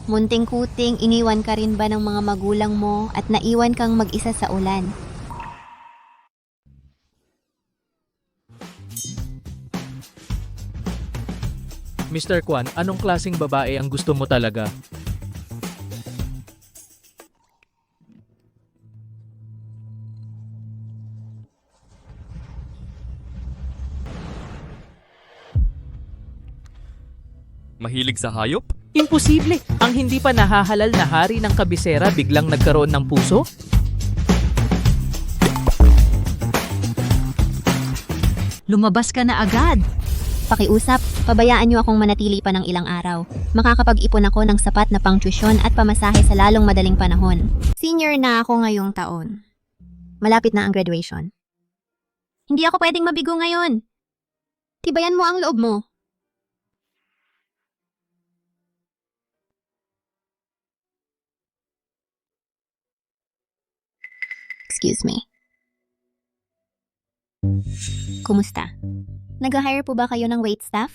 Munting-kuting, iniwan ka rin ba ng mga magulang mo at naiwan kang mag-isa sa ulan? Mr. Kwan, anong klaseng babae ang gusto mo talaga? Mahilig sa hayop? Imposible! Ang hindi pa nahahalal na hari ng kabisera biglang nagkaroon ng puso? Lumabas ka na agad. Pakiusap, pabayaan niyo akong manatili pa ng ilang araw. Makakapag-ipon ako ng sapat na pangtuisyon at pamasahe sa lalong madaling panahon. Senior na ako ngayong taon. Malapit na ang graduation. Hindi ako pwedeng mabigo ngayon. Tibayan mo ang loob mo. Excuse me. Kumusta? Nag-hire po ba kayo ng waitstaff?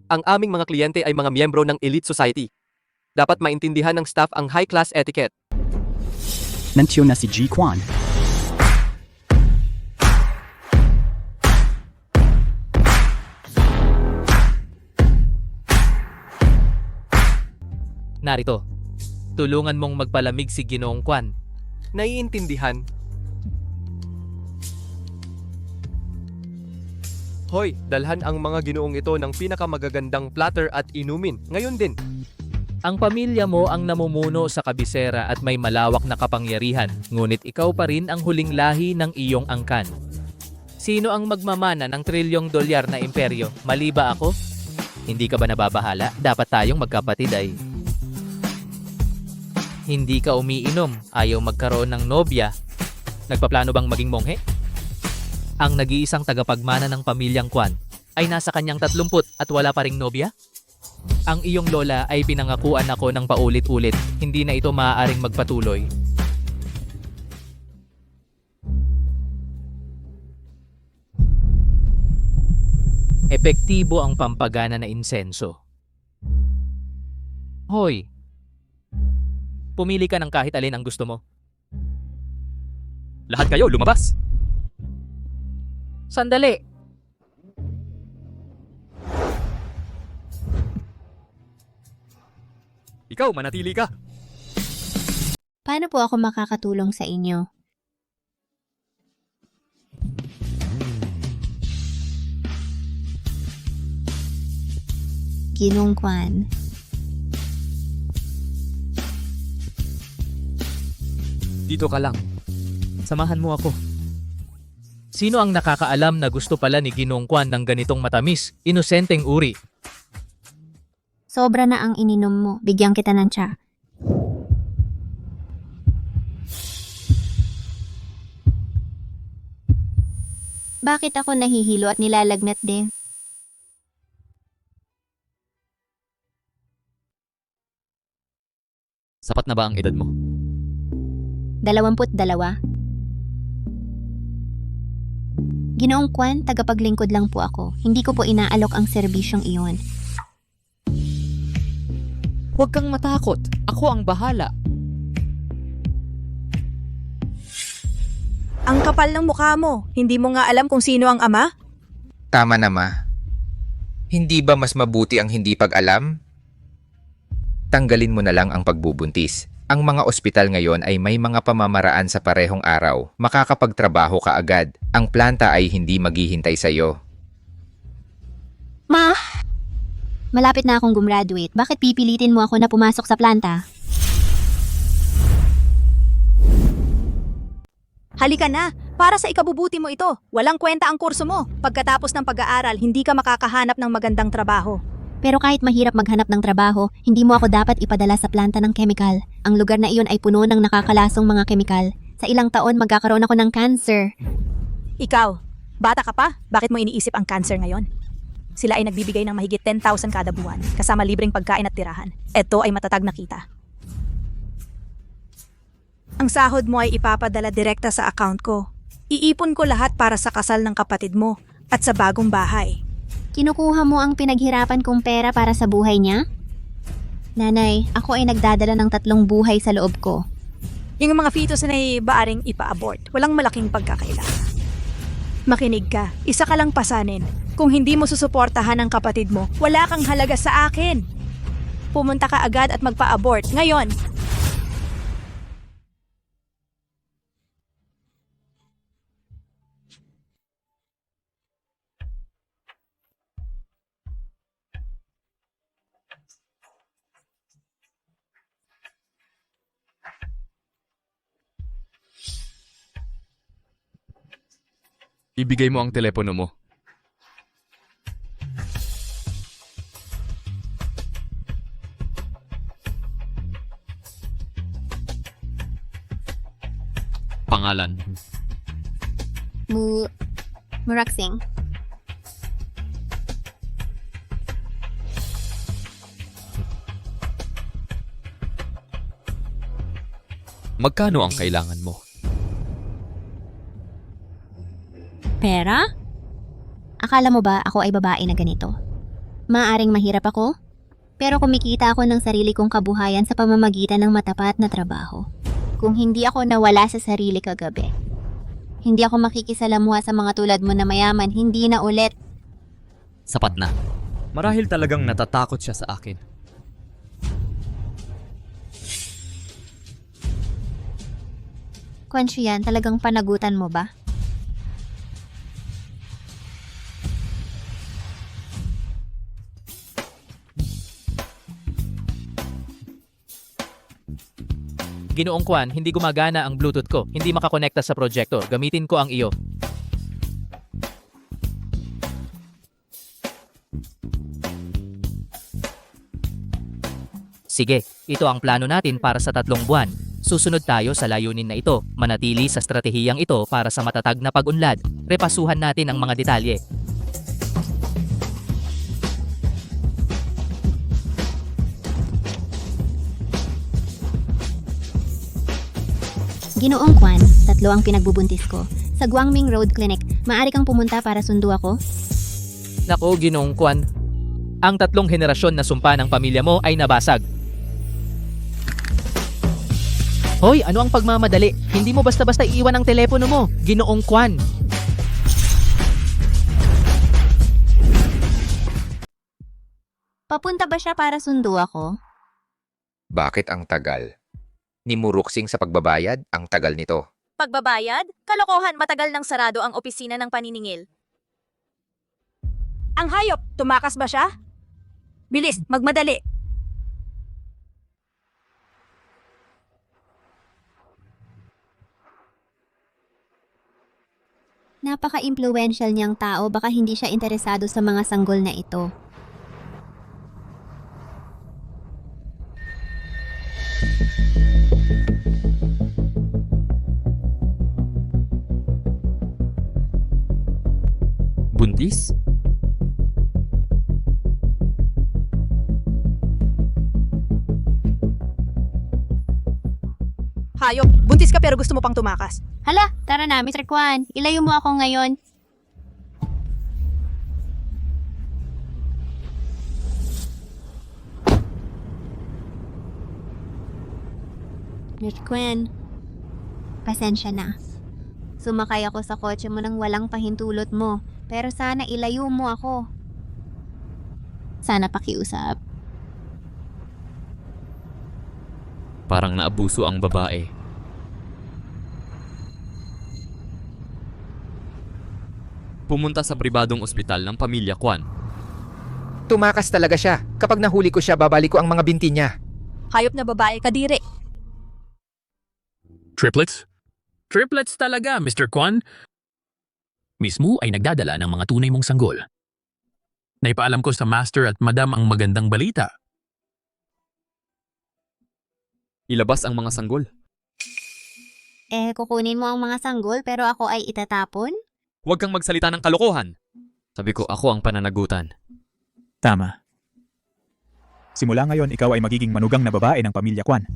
Ang aming mga kliyente ay mga miyembro ng elite society. Dapat maintindihan ng staff ang high-class etiquette. Nandiyon na si G. Kwan. Narito, tulungan mong magpalamig si Ginoong Kwan. Naiintindihan. Hoy, dalhan ang mga ginoong ito ng pinakamagagandang platter at inumin. Ngayon din. Ang pamilya mo ang namumuno sa kabisera at may malawak na kapangyarihan, ngunit ikaw pa rin ang huling lahi ng iyong angkan. Sino ang magmamana ng trilyong dolyar na imperyo? Mali ba ako? Hindi ka ba nababahala? Dapat tayong magkapatid ay. Hindi ka umiinom, ayaw magkaroon ng nobya. Nagpaplano bang maging monghe? Ang nag-iisang tagapagmana ng pamilyang Kwan ay nasa kanyang 30 at wala pa ring nobya? Ang iyong lola ay pinangakuan ako ng paulit-ulit, hindi na ito maaaring magpatuloy. Epektibo ang pampagana na insenso. Hoy, pumili ka ng kahit alin ang gusto mo. Lahat kayo, lumabas! Sandali! Ikaw, manatili ka! Paano po ako makakatulong sa inyo? Ginong Kwan. Dito ka lang. Samahan mo ako. Sino ang nakakaalam na gusto pala ni Ginoong Kwan ng ganitong matamis, inosenteng uri? Sobra na ang ininom mo. Bigyan kita ng tsa. Bakit ako nahihilo at nilalagnat din? Sapat na ba ang edad mo? 22. Ginoong Kwan, tagapaglingkod lang po ako. Hindi ko po inaalok ang serbisyong iyon. Huwag kang matakot. Ako ang bahala. Ang kapal ng mukha mo. Hindi mo nga alam kung sino ang ama? Tama na, Ma. Hindi ba mas mabuti ang hindi pag-alam? Tanggalin mo na lang ang pagbubuntis. Ang mga ospital ngayon ay may mga pamamaraan sa parehong araw. Makakapagtrabaho ka agad. Ang planta ay hindi maghihintay sa'yo. Ma! Malapit na akong gumraduate. Bakit pipilitin mo ako na pumasok sa planta? Halika na. Para sa ikabubuti mo ito. Walang kwenta ang kurso mo. Pagkatapos ng pag-aaral, hindi ka makakahanap ng magandang trabaho. Pero kahit mahirap maghanap ng trabaho, hindi mo ako dapat ipadala sa planta ng chemical. Ang lugar na iyon ay puno ng nakakalasong mga chemical. Sa ilang taon, magkakaroon ako ng cancer. Ikaw, bata ka pa? Bakit mo iniisip ang cancer ngayon? Sila ay nagbibigay ng mahigit 10,000 kada buwan, kasama libreng pagkain at tirahan. Ito ay matatag na kita. Ang sahod mo ay ipapadala direkta sa account ko. Iipon ko lahat para sa kasal ng kapatid mo at sa bagong bahay. Kinukuha mo ang pinaghirapan kong pera para sa buhay niya? Nanay, ako ay nagdadala ng 3 buhay sa loob ko. Yung mga fetus na baaring ipa-abort, walang malaking pagkakailangan. Makinig ka, isa ka lang pasanin. Kung hindi mo susuportahan ang kapatid mo, wala kang halaga sa akin. Pumunta ka agad at magpa-abort, ngayon. Ibigay mo ang telepono mo. Pangalan. Muraksing. Magkano ang kailangan mo? Pera? Akala mo ba ako ay babae na ganito? Maaring mahirap ako, pero kumikita ako ng sarili kong kabuhayan sa pamamagitan ng matapat na trabaho. Kung hindi ako nawala sa sarili kagabi, hindi ako makikisalamuha sa mga tulad mo na mayaman, hindi na ulit. Sapat na. Marahil talagang natatakot siya sa akin. Kwansyo yan, talagang panagutan mo ba? Ginoong Kwan, hindi gumagana ang Bluetooth ko. Hindi makakonekta sa projector. Gamitin ko ang iyo. Sige, ito ang plano natin para sa 3 buwan. Susunod tayo sa layunin na ito. Manatili sa estratehiyang ito para sa matatag na pag-unlad. Repasuhan natin ang mga detalye. Ginoong Kwan, 3 ang pinagbubuntis ko. Sa Guangming Road Clinic, maaari kang pumunta para sundo ako? Nako, Ginoong Kwan. Ang 3 henerasyon na sumpa ng pamilya mo ay nabasag. Hoy, ano ang pagmamadali? Hindi mo basta-basta iiwan ang telepono mo, Ginoong Kwan. Papunta ba siya para sundo ako? Bakit ang tagal? Ni Muruksing sa pagbabayad, ang tagal nito. Pagbabayad? Kalokohan, matagal nang sarado ang opisina ng paniningil. Ang hayop, tumakas ba siya? Bilis, magmadali. Napaka-impluential niyang tao, baka hindi siya interesado sa mga sanggol na ito. Buntis? Hayop, buntis ka pero gusto mo pang tumakas. Hala, tara na, Mr. Kwan. Ilayo mo ako ngayon. Mr. Kwan, pasensya na. Sumakay ako sa kotse mo nang walang pahintulot mo. Pero sana ilayo mo ako. Sana pakiusap. Parang naabuso ang babae. Pumunta sa pribadong ospital ng pamilya Kwan. Tumakas talaga siya. Kapag nahuli ko siya, babalik ko ang mga binti niya. Hayop na babae, kadiri. Triplets? Triplets talaga, Mr. Kwan. Mismo ay nagdadala ng mga tunay mong sanggol. Naipaalam ko sa master at madam ang magandang balita. Ilabas ang mga sanggol. Kukunin mo ang mga sanggol pero ako ay itatapon? Huwag kang magsalita ng kalokohan. Sabi ko, ako ang pananagutan. Tama. Simula ngayon, ikaw ay magiging manugang na babae ng pamilya Kwan.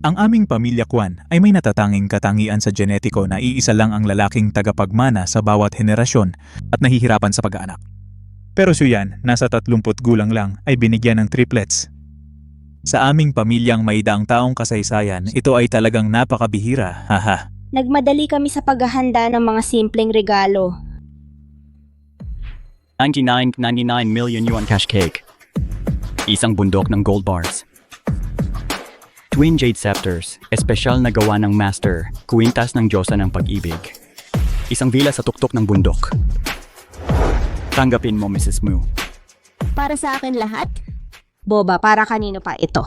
Ang aming pamilya Kwan ay may natatanging katangian sa genetiko na iisa lang ang lalaking tagapagmana sa bawat henerasyon at nahihirapan sa pag-aanak. Pero si Yan, nasa 30 gulang lang, ay binigyan ng triplets. Sa aming pamilyang may daang taong kasaysayan, ito ay talagang napakabihira, haha. Nagmadali kami sa paghahanda ng mga simpleng regalo. 99.99 million yuan cash cake. Isang bundok ng gold bars. Twin jade scepters, espesyal na gawa ng master, kuwintas ng Diyosa ng pag-ibig. Isang villa sa tuktok ng bundok. Tanggapin mo, Mrs. Mu. Para sa akin lahat? Boba, para kanino pa ito?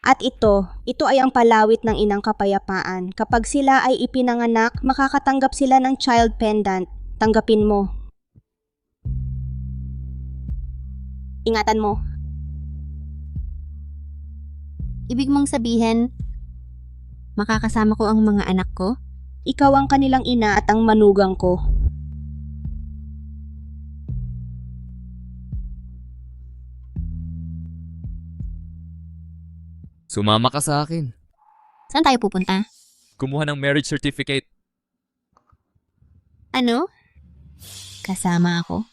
At ito ay ang palawit ng inang kapayapaan. Kapag sila ay ipinanganak, makakatanggap sila ng child pendant. Tanggapin mo. Ingatan mo. Ibig mong sabihin, makakasama ko ang mga anak ko? Ikaw ang kanilang ina at ang manugang ko. Sumama ka sa akin. Saan tayo pupunta? Kumuha ng marriage certificate. Ano? Kasama ako?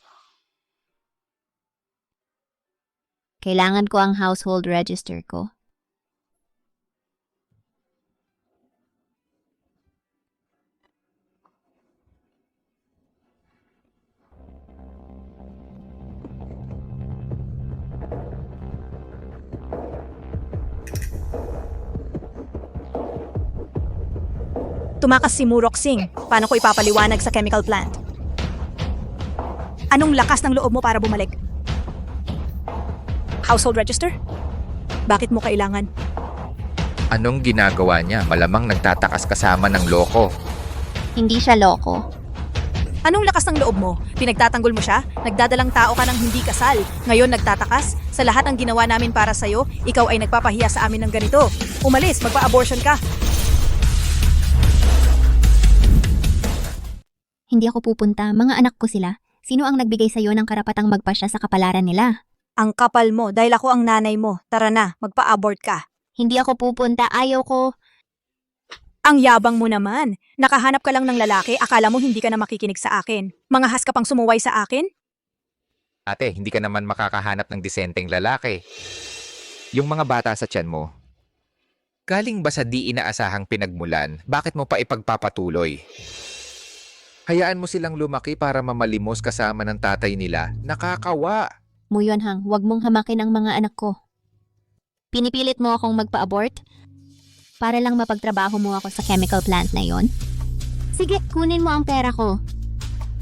Kailangan ko ang household register ko. Tumakas si Murok Singh. Paano ko ipapaliwanag sa chemical plant? Anong lakas ng loob mo para bumalik? Household register? Bakit mo kailangan? Anong ginagawa niya? Malamang nagtatakas kasama ng loko. Hindi siya loko. Anong lakas ng loob mo? Pinagtatanggol mo siya? Nagdadalang tao ka ng hindi kasal. Ngayon nagtatakas? Sa lahat ng ginawa namin para sa'yo, ikaw ay nagpapahiya sa amin ng ganito. Umalis, magpa-abortion ka. Hindi ako pupunta. Mga anak ko sila. Sino ang nagbigay sa'yo ng karapatang magpasya sa kapalaran nila? Ang kapal mo dahil ako ang nanay mo. Tara na, magpa-abort ka. Hindi ako pupunta. Ayaw ko. Ang yabang mo naman. Nakahanap ka lang ng lalaki, akala mo hindi ka na makikinig sa akin. Mangahas ka pang sumuway sa akin? Ate, hindi ka naman makakahanap ng disenteng lalaki. Yung mga bata sa tiyan mo, galing ba sa di inaasahang pinagmulan? Bakit mo pa ipagpapatuloy? Hayaan mo silang lumaki para mamalimos kasama ng tatay nila. Nakakawa. Muyonhang, huwag mong hamakin ang mga anak ko. Pinipilit mo akong magpa-abort? Para lang mapagtrabaho mo ako sa chemical plant na yon? Sige, kunin mo ang pera ko.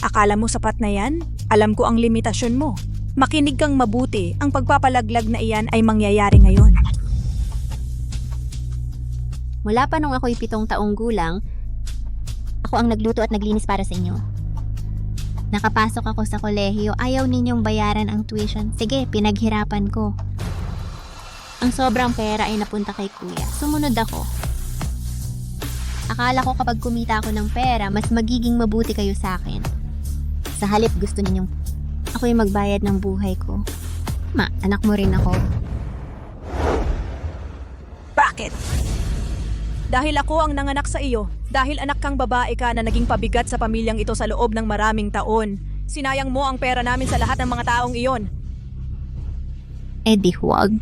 Akala mo sapat na yan? Alam ko ang limitasyon mo. Makinig kang mabuti, ang pagpapalaglag na iyan ay mangyayari ngayon. Mula pa nung ako'y 7 taong gulang, ako ang nagluto at naglinis para sa inyo. Nakapasok ako sa kolehiyo, ayaw ninyong bayaran ang tuition. Sige, pinaghirapan ko. Ang sobrang pera ay napunta kay kuya. Sumunod ako. Akala ko kapag kumita ako ng pera, mas magiging mabuti kayo sa akin. Sa halip gusto ninyong ako'y magbayad ng buhay ko. Anak mo rin ako. Bakit? Dahil ako ang nanganak sa iyo, dahil anak kang babae ka na naging pabigat sa pamilyang ito sa loob ng maraming taon. Sinayang mo ang pera namin sa lahat ng mga taong iyon. Di huwag.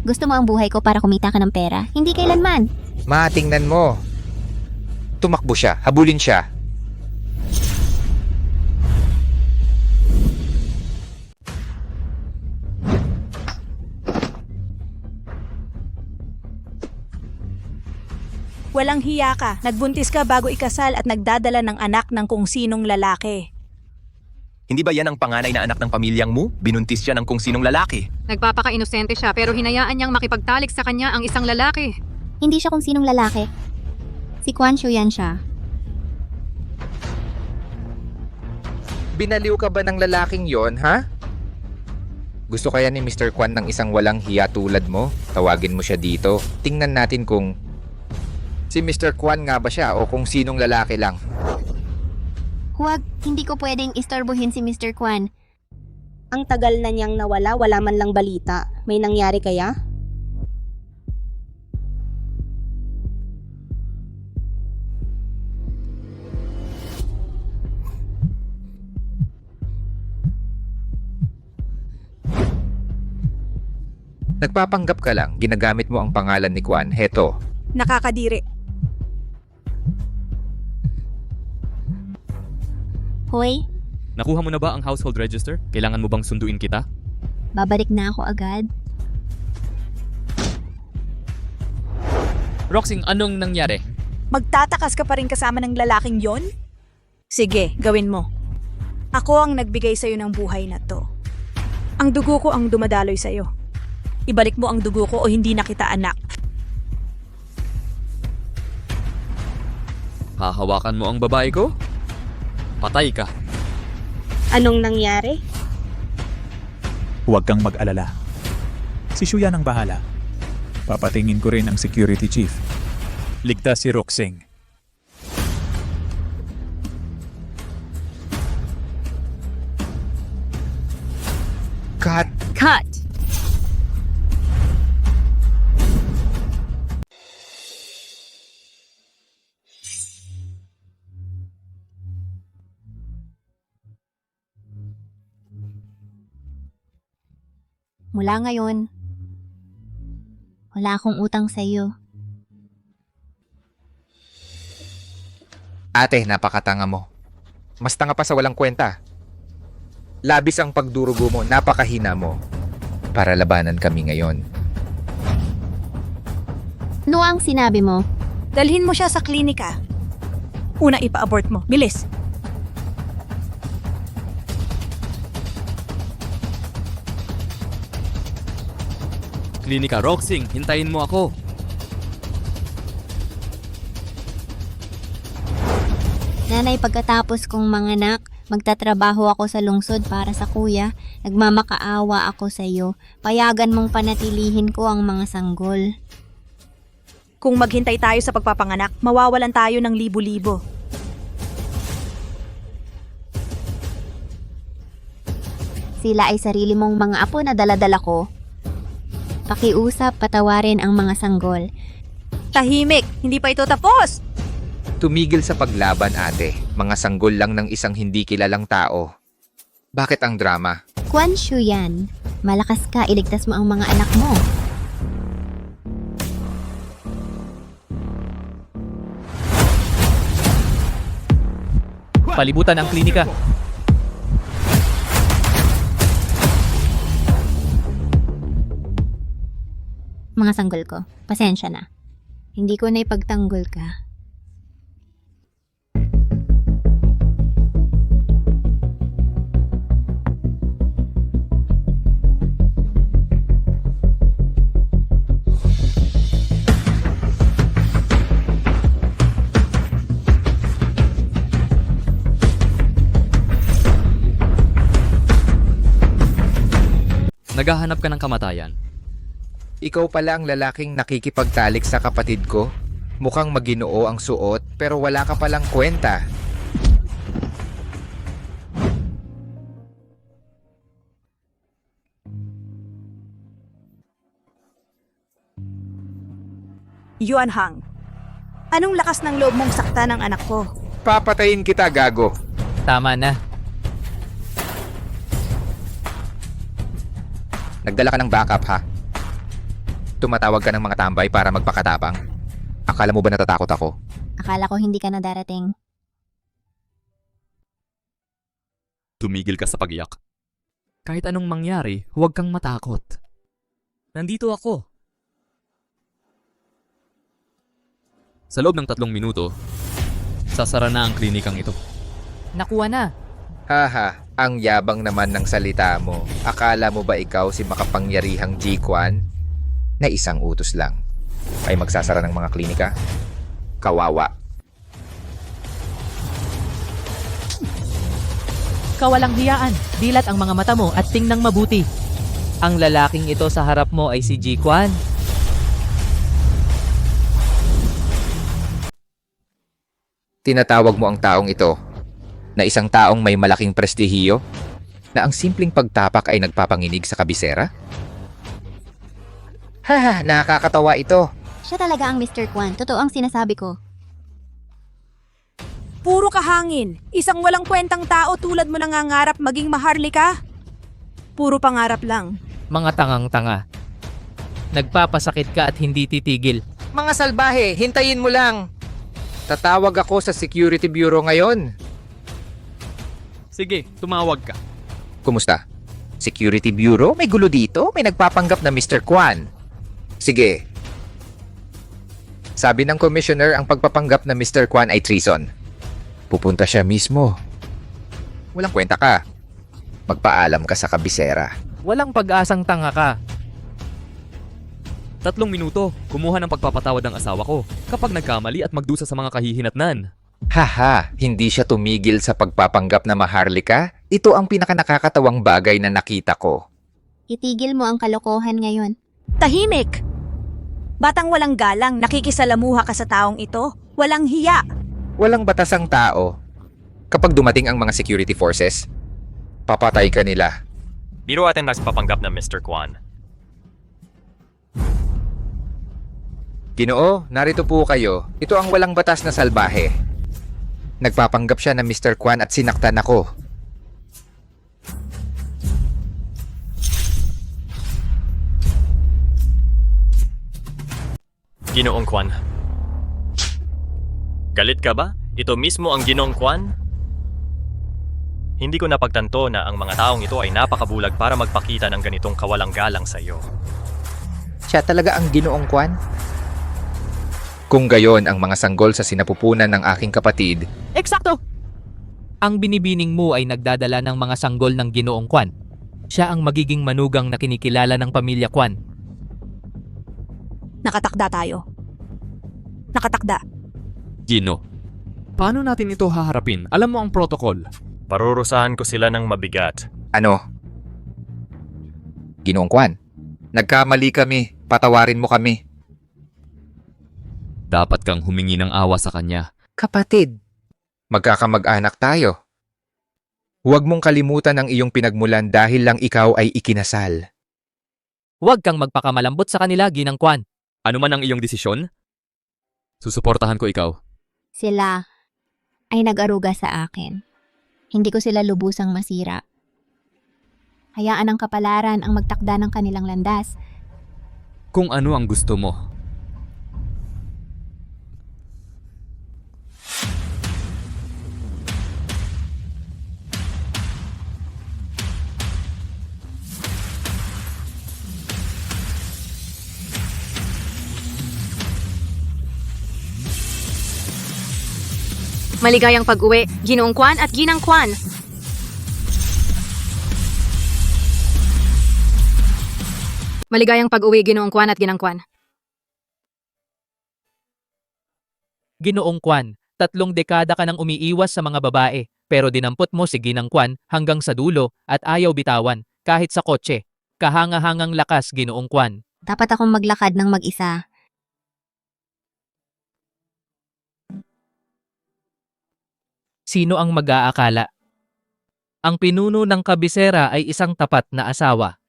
Gusto mo ang buhay ko para kumita ka ng pera? Hindi kailanman. Tingnan mo. Tumakbo siya. Habulin siya. Walang hiya ka, nagbuntis ka bago ikasal at nagdadala ng anak ng kung sinong lalaki. Hindi ba yan ang panganay na anak ng pamilyang mo? Binuntis siya ng kung sinong lalaki. Nagpapaka-inosente siya pero hinayaan niyang makipagtalik sa kanya ang isang lalaki. Hindi siya kung sinong lalaki. Si Quan Shuyan siya. Binaliw ka ba ng lalaking yon, ha? Gusto kaya ni Mr. Kwan ng isang walang hiya tulad mo? Tawagin mo siya dito. Tingnan natin kung si Mr. Kwan nga ba siya o kung sinong lalaki lang. Huwag, hindi ko pwedeng istorbohin si Mr. Kwan. Ang tagal na niyang nawala, wala man lang balita. May nangyari kaya? Nagpapanggap ka lang, ginagamit mo ang pangalan ni Kwan. Heto, Nakakadiri. Hoy, Nakuha mo na ba ang household register? Kailangan mo bang sunduin kita? babalik na ako agad. Roxing, anong nangyari? Magtatakas ka pa rin kasama ng lalaking yon? Sige, gawin mo. Ako ang nagbigay sa'yo ng buhay na to. Ang dugo ko ang dumadaloy sa'yo. Ibalik mo ang dugo ko o hindi na kita anak. Hahawakan mo ang babae ko? Patay ka. Anong nangyari? Huwag kang mag-alala. Si Shuyan ang bahala. Papatingin ko rin ang security chief. Ligtas si Roxing. cut! Cut! Mula ngayon, wala akong utang sa iyo. Ate, napakatanga mo. Mas tanga pa sa walang kwenta. Labis ang pagdurugo mo, napakahina mo. Para labanan kami ngayon. Ano ang sinabi mo? Dalhin mo siya sa klinika. Una, ipa-abort mo. Bilis. Klinika Roxing, hintayin mo ako. Nanay, pagkatapos kong manganak, magtatrabaho ako sa lungsod para sa kuya. Nagmamakaawa ako sa iyo. Payagan mong panatilihin ko ang mga sanggol. Kung maghintay tayo sa pagpapanganak, mawawalan tayo ng libo-libo. Sila ay sarili mong mga apo na daladala ko. Pakiusap, patawarin ang mga sanggol. Tahimik, hindi pa ito tapos. Tumigil sa paglaban, ate. Mga sanggol lang ng isang hindi kilalang tao. Bakit ang drama? Kwan Shuyan, malakas ka, iligtas mo ang mga anak mo. Palibutan ang klinika. Mga sanggol ko, pasensya na. Hindi ko na ipagtanggol ka. Naghahanap ka ng kamatayan. Ikaw pala ang lalaking nakikipagtalik sa kapatid ko? Mukhang maginoo ang suot, pero wala ka palang kwenta. Yuan Hang, anong lakas ng loob mong sakta ng anak ko? Papatayin kita, gago. Tama na. Nagdala ka ng backup, ha? Tumatawag ka ng mga tambay para magpakatapang. Akala mo ba natatakot ako? Akala ko hindi ka na darating. Tumigil ka sa pagiyak. Kahit anong mangyari, huwag kang matakot. Nandito ako. Sa loob ng 3 minuto, sasara na ang klinikang ito. Nakuha na. Haha, ang yabang naman ng salita mo. Akala mo ba ikaw si makapangyarihang Ji-Kwan na isang utos lang ay magsasara ng mga klinika? Kawawa. Kawalang hiyaan. Dilat ang mga mata mo at tingnang mabuti. Ang lalaking ito sa harap mo ay si Ji-Kwan. Tinatawag mo ang taong ito na isang taong may malaking prestihiyo? na ang simpleng pagtapak ay nagpapanginig sa kabisera? Ha, nakakatawa ito. Siya talaga ang Mr. Kwan. Totoo ang sinasabi ko. Puro kahangin. Isang walang kwentang tao tulad mo nangangarap maging maharlika. Puro pangarap lang. Mga tangang-tanga. Nagpapasakit ka at hindi titigil. Mga salbahe, hintayin mo lang. Tatawag ako sa Security Bureau ngayon. Sige, tumawag ka. Kumusta? Security Bureau? May gulo dito? May nagpapanggap na Mr. Kwan. Sige. Sabi ng commissioner ang pagpapanggap na Mr. Kwan ay treason. Pupunta siya mismo. Walang kwenta ka. Magpaalam ka sa kabisera. Walang pag-asang tanga ka. 3 minuto, kumuha ng pagpapatawad ng asawa ko kapag nagkamali at magdusa sa mga kahihinatnan. Haha, hindi siya tumigil sa pagpapanggap na maharlika? Ito ang pinakanakakatawang bagay na nakita ko. Itigil mo ang kalokohan ngayon. Tahimik! Batang walang galang, nakikisalamuha ka sa taong ito. Walang hiya. Walang batasang tao. Kapag dumating ang mga security forces, papatay ka nila. Biro atin nagpapanggap na Mr. Kwan. Ginoo, narito po kayo. Ito ang walang batas na salbahe. Nagpapanggap siya na Mr. Kwan at sinaktan ako. Ginoong Kwan. Galit ka ba? Ito mismo ang Ginoong Kwan? Hindi ko napagtanto na ang mga taong ito ay napakabulag para magpakita ng ganitong kawalang galang sa iyo. Siya talaga ang Ginoong Kwan? Kung gayon ang mga sanggol sa sinapupunan ng aking kapatid, Eksakto! Ang binibining mo ay nagdadala ng mga sanggol ng Ginoong Kwan. Siya ang magiging manugang na kinikilala ng pamilya Kwan. Nakatakda tayo. Nakatakda. Gino, paano natin ito haharapin? Alam mo ang protocol. Parurusahan ko sila ng mabigat. ano? Ginoong Kwan, nagkamali kami. Patawarin mo kami. Dapat kang humingi ng awa sa kanya. Kapatid, magkakamag-anak tayo. Huwag mong kalimutan ang iyong pinagmulan dahil lang ikaw ay ikinasal. Huwag kang magpakamalambot sa kanila, Ginang Kwan. Ano man ang iyong desisyon, susuportahan ko ikaw. Sila ay nag-aruga sa akin. Hindi ko sila lubusang masira. Hayaan ang kapalaran ang magtakda ng kanilang landas. Kung ano ang gusto mo. Maligayang pag-uwi, Ginoong Kwan at Ginang Kwan. Maligayang pag-uwi, Ginoong Kwan at Ginang Kwan. Ginoong Kwan, 3 dekada ka nang umiiwas sa mga babae, pero dinampot mo si Ginang Kwan hanggang sa dulo at ayaw bitawan, kahit sa kotse. Kahanga-hangang lakas, Ginoong Kwan. Dapat akong maglakad ng mag-isa. Sino ang mag-aakala? Ang pinuno ng kabisera ay isang tapat na asawa.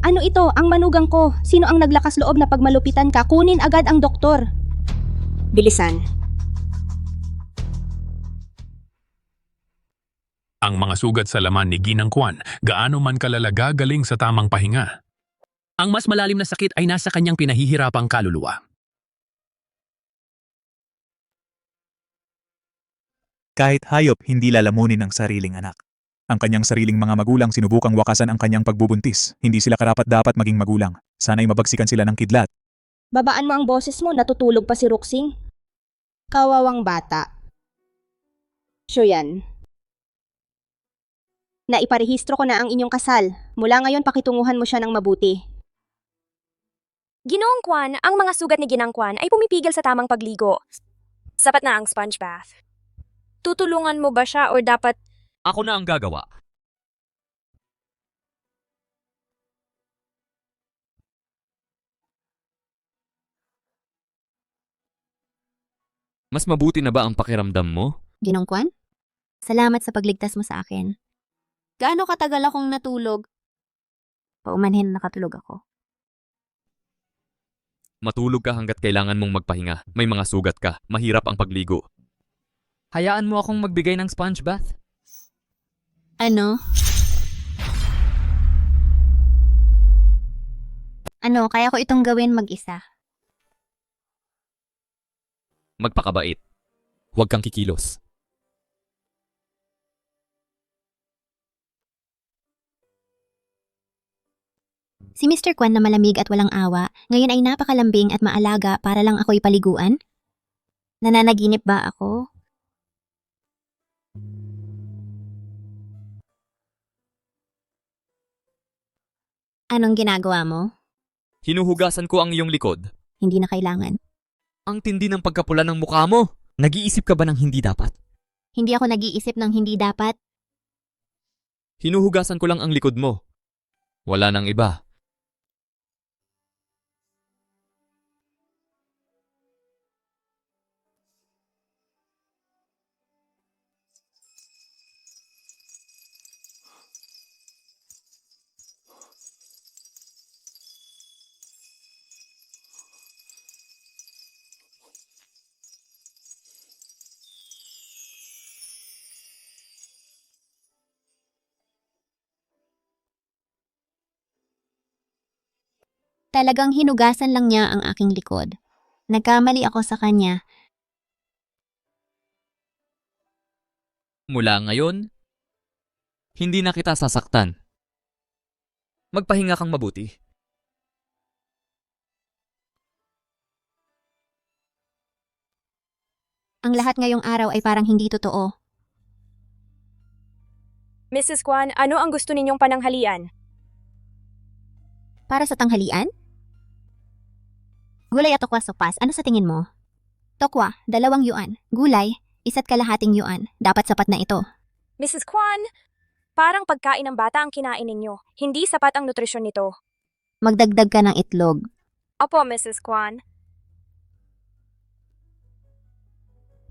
Ano ito? Ang manugang ko. Sino ang naglakas loob na pagmalupitan ka? Kunin agad ang doktor. Bilisan. Ang mga sugat sa laman ni Ginang Kwan, gaano man kalalaga galing sa tamang pahinga. Ang mas malalim na sakit ay nasa kanyang pinahihirapang kaluluwa. Kahit hayop, hindi lalamunin ang sariling anak. Ang kanyang sariling mga magulang sinubukang wakasan ang kanyang pagbubuntis. Hindi sila karapat-dapat maging magulang. Sana'y mabagsikan sila ng kidlat. Babaan mo ang boses mo, natutulog pa si Ruxing. Kawawang bata. Shuyan. Naiparehistro ko na ang inyong kasal. Mula ngayon pakitunguhan mo siya ng mabuti. Ginoong Kwan, ang mga sugat ni Ginang Kwan ay pumipigil sa tamang pagligo. Sapat na ang sponge bath. Tutulungan mo ba siya or dapat... Ako na ang gagawa. Mas mabuti na ba ang pakiramdam mo? Ginong Kwan? Salamat sa pagligtas mo sa akin. Gaano katagal akong natulog? Paumanhin nakatulog ako. Matulog ka hanggat kailangan mong magpahinga. May mga sugat ka. Mahirap ang pagligo. Hayaan mo akong magbigay ng sponge bath. Ano? Ano, kaya ko itong gawin mag-isa. Magpakabait. Huwag kang kikilos. Si Mr. Kwan na malamig at walang awa, ngayon ay napakalambing at maalaga para lang ako'y paliguan? Nananaginip ba ako? Anong ginagawa mo? Hinuhugasan ko ang iyong likod. Hindi na kailangan. Ang tindi ng pagkapula ng mukha mo. Nag-iisip ka ba ng hindi dapat? Hindi ako nag-iisip ng hindi dapat. Hinuhugasan ko lang ang likod mo. Wala nang iba. Talagang hinugasan lang niya ang aking likod. Nagkamali ako sa kanya. Mula ngayon, hindi na kita sasaktan. Magpahinga kang mabuti. Ang lahat ngayong araw ay parang hindi totoo. Mrs. Kwan, ano ang gusto ninyong pananghalian? Para sa tanghalian? Gulay at tokwa sopas, ano sa tingin mo? Tokwa, 2 yuan. Gulay, 1.5 yuan. Dapat sapat na ito. Mrs. Kwan, parang pagkain ng bata ang kinain ninyo. Hindi sapat ang nutrisyon nito. Magdagdag ka ng itlog. Opo, Mrs. Kwan.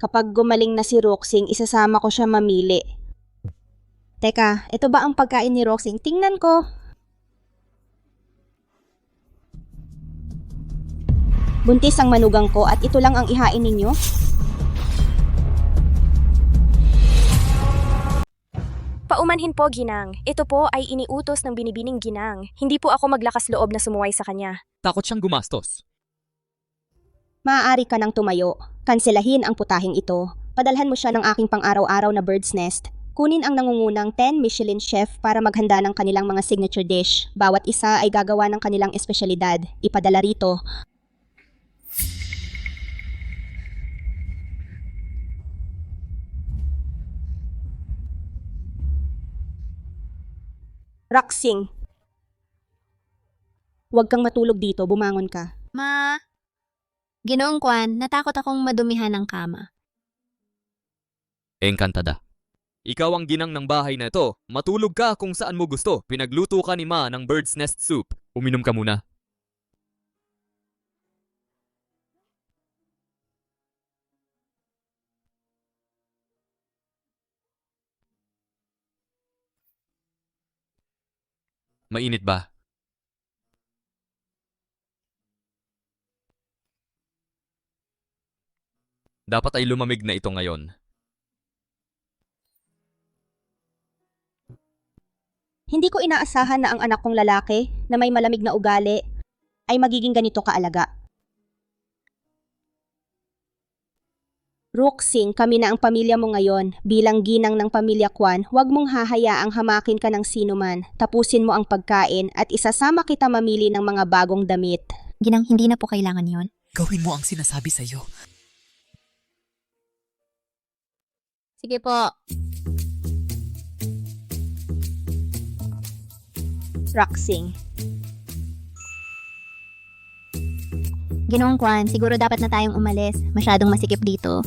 Kapag gumaling na si Roxing, isasama ko siya mamili. Teka, ito ba ang pagkain ni Roxing? Tingnan ko. Buntis ang manugang ko at ito lang ang ihain ninyo? Paumanhin po, Ginang. Ito po ay iniutos ng binibining Ginang. Hindi po ako maglakas loob na sumuway sa kanya. Takot siyang gumastos. Maaari ka nang tumayo. Kanselahin ang putahing ito. Padalhan mo siya ng aking pang-araw-araw na bird's nest. Kunin ang nangungunang 10 Michelin chef para maghanda ng kanilang mga signature dish. Bawat isa ay gagawa ng kanilang espesyalidad. Ipadala rito. Roxing. Huwag kang matulog dito, bumangon ka. Ma, Ginoong Kwan, natakot akong madumihan ng kama. Engkantada. Ikaw ang ginang ng bahay na ito. Matulog ka kung saan mo gusto. Pinagluto ka ni Ma ng bird's nest soup. Uminom ka muna. Mainit ba? Dapat ay lumamig na ito ngayon. Hindi ko inaasahan na ang anak kong lalaki na may malamig na ugali ay magiging ganito kaalaga. Roxing, kami na ang pamilya mo ngayon. Bilang ginang ng pamilya Kwan, huwag mong hahayaang hamakin ka ng sinuman. Tapusin mo ang pagkain at isasama kita mamili ng mga bagong damit. Ginang, hindi na po kailangan yon. Gawin mo ang sinasabi sa'yo. Sige po. Roxing. Ginoong Kwan, siguro dapat na tayong umalis. Masyadong masikip dito.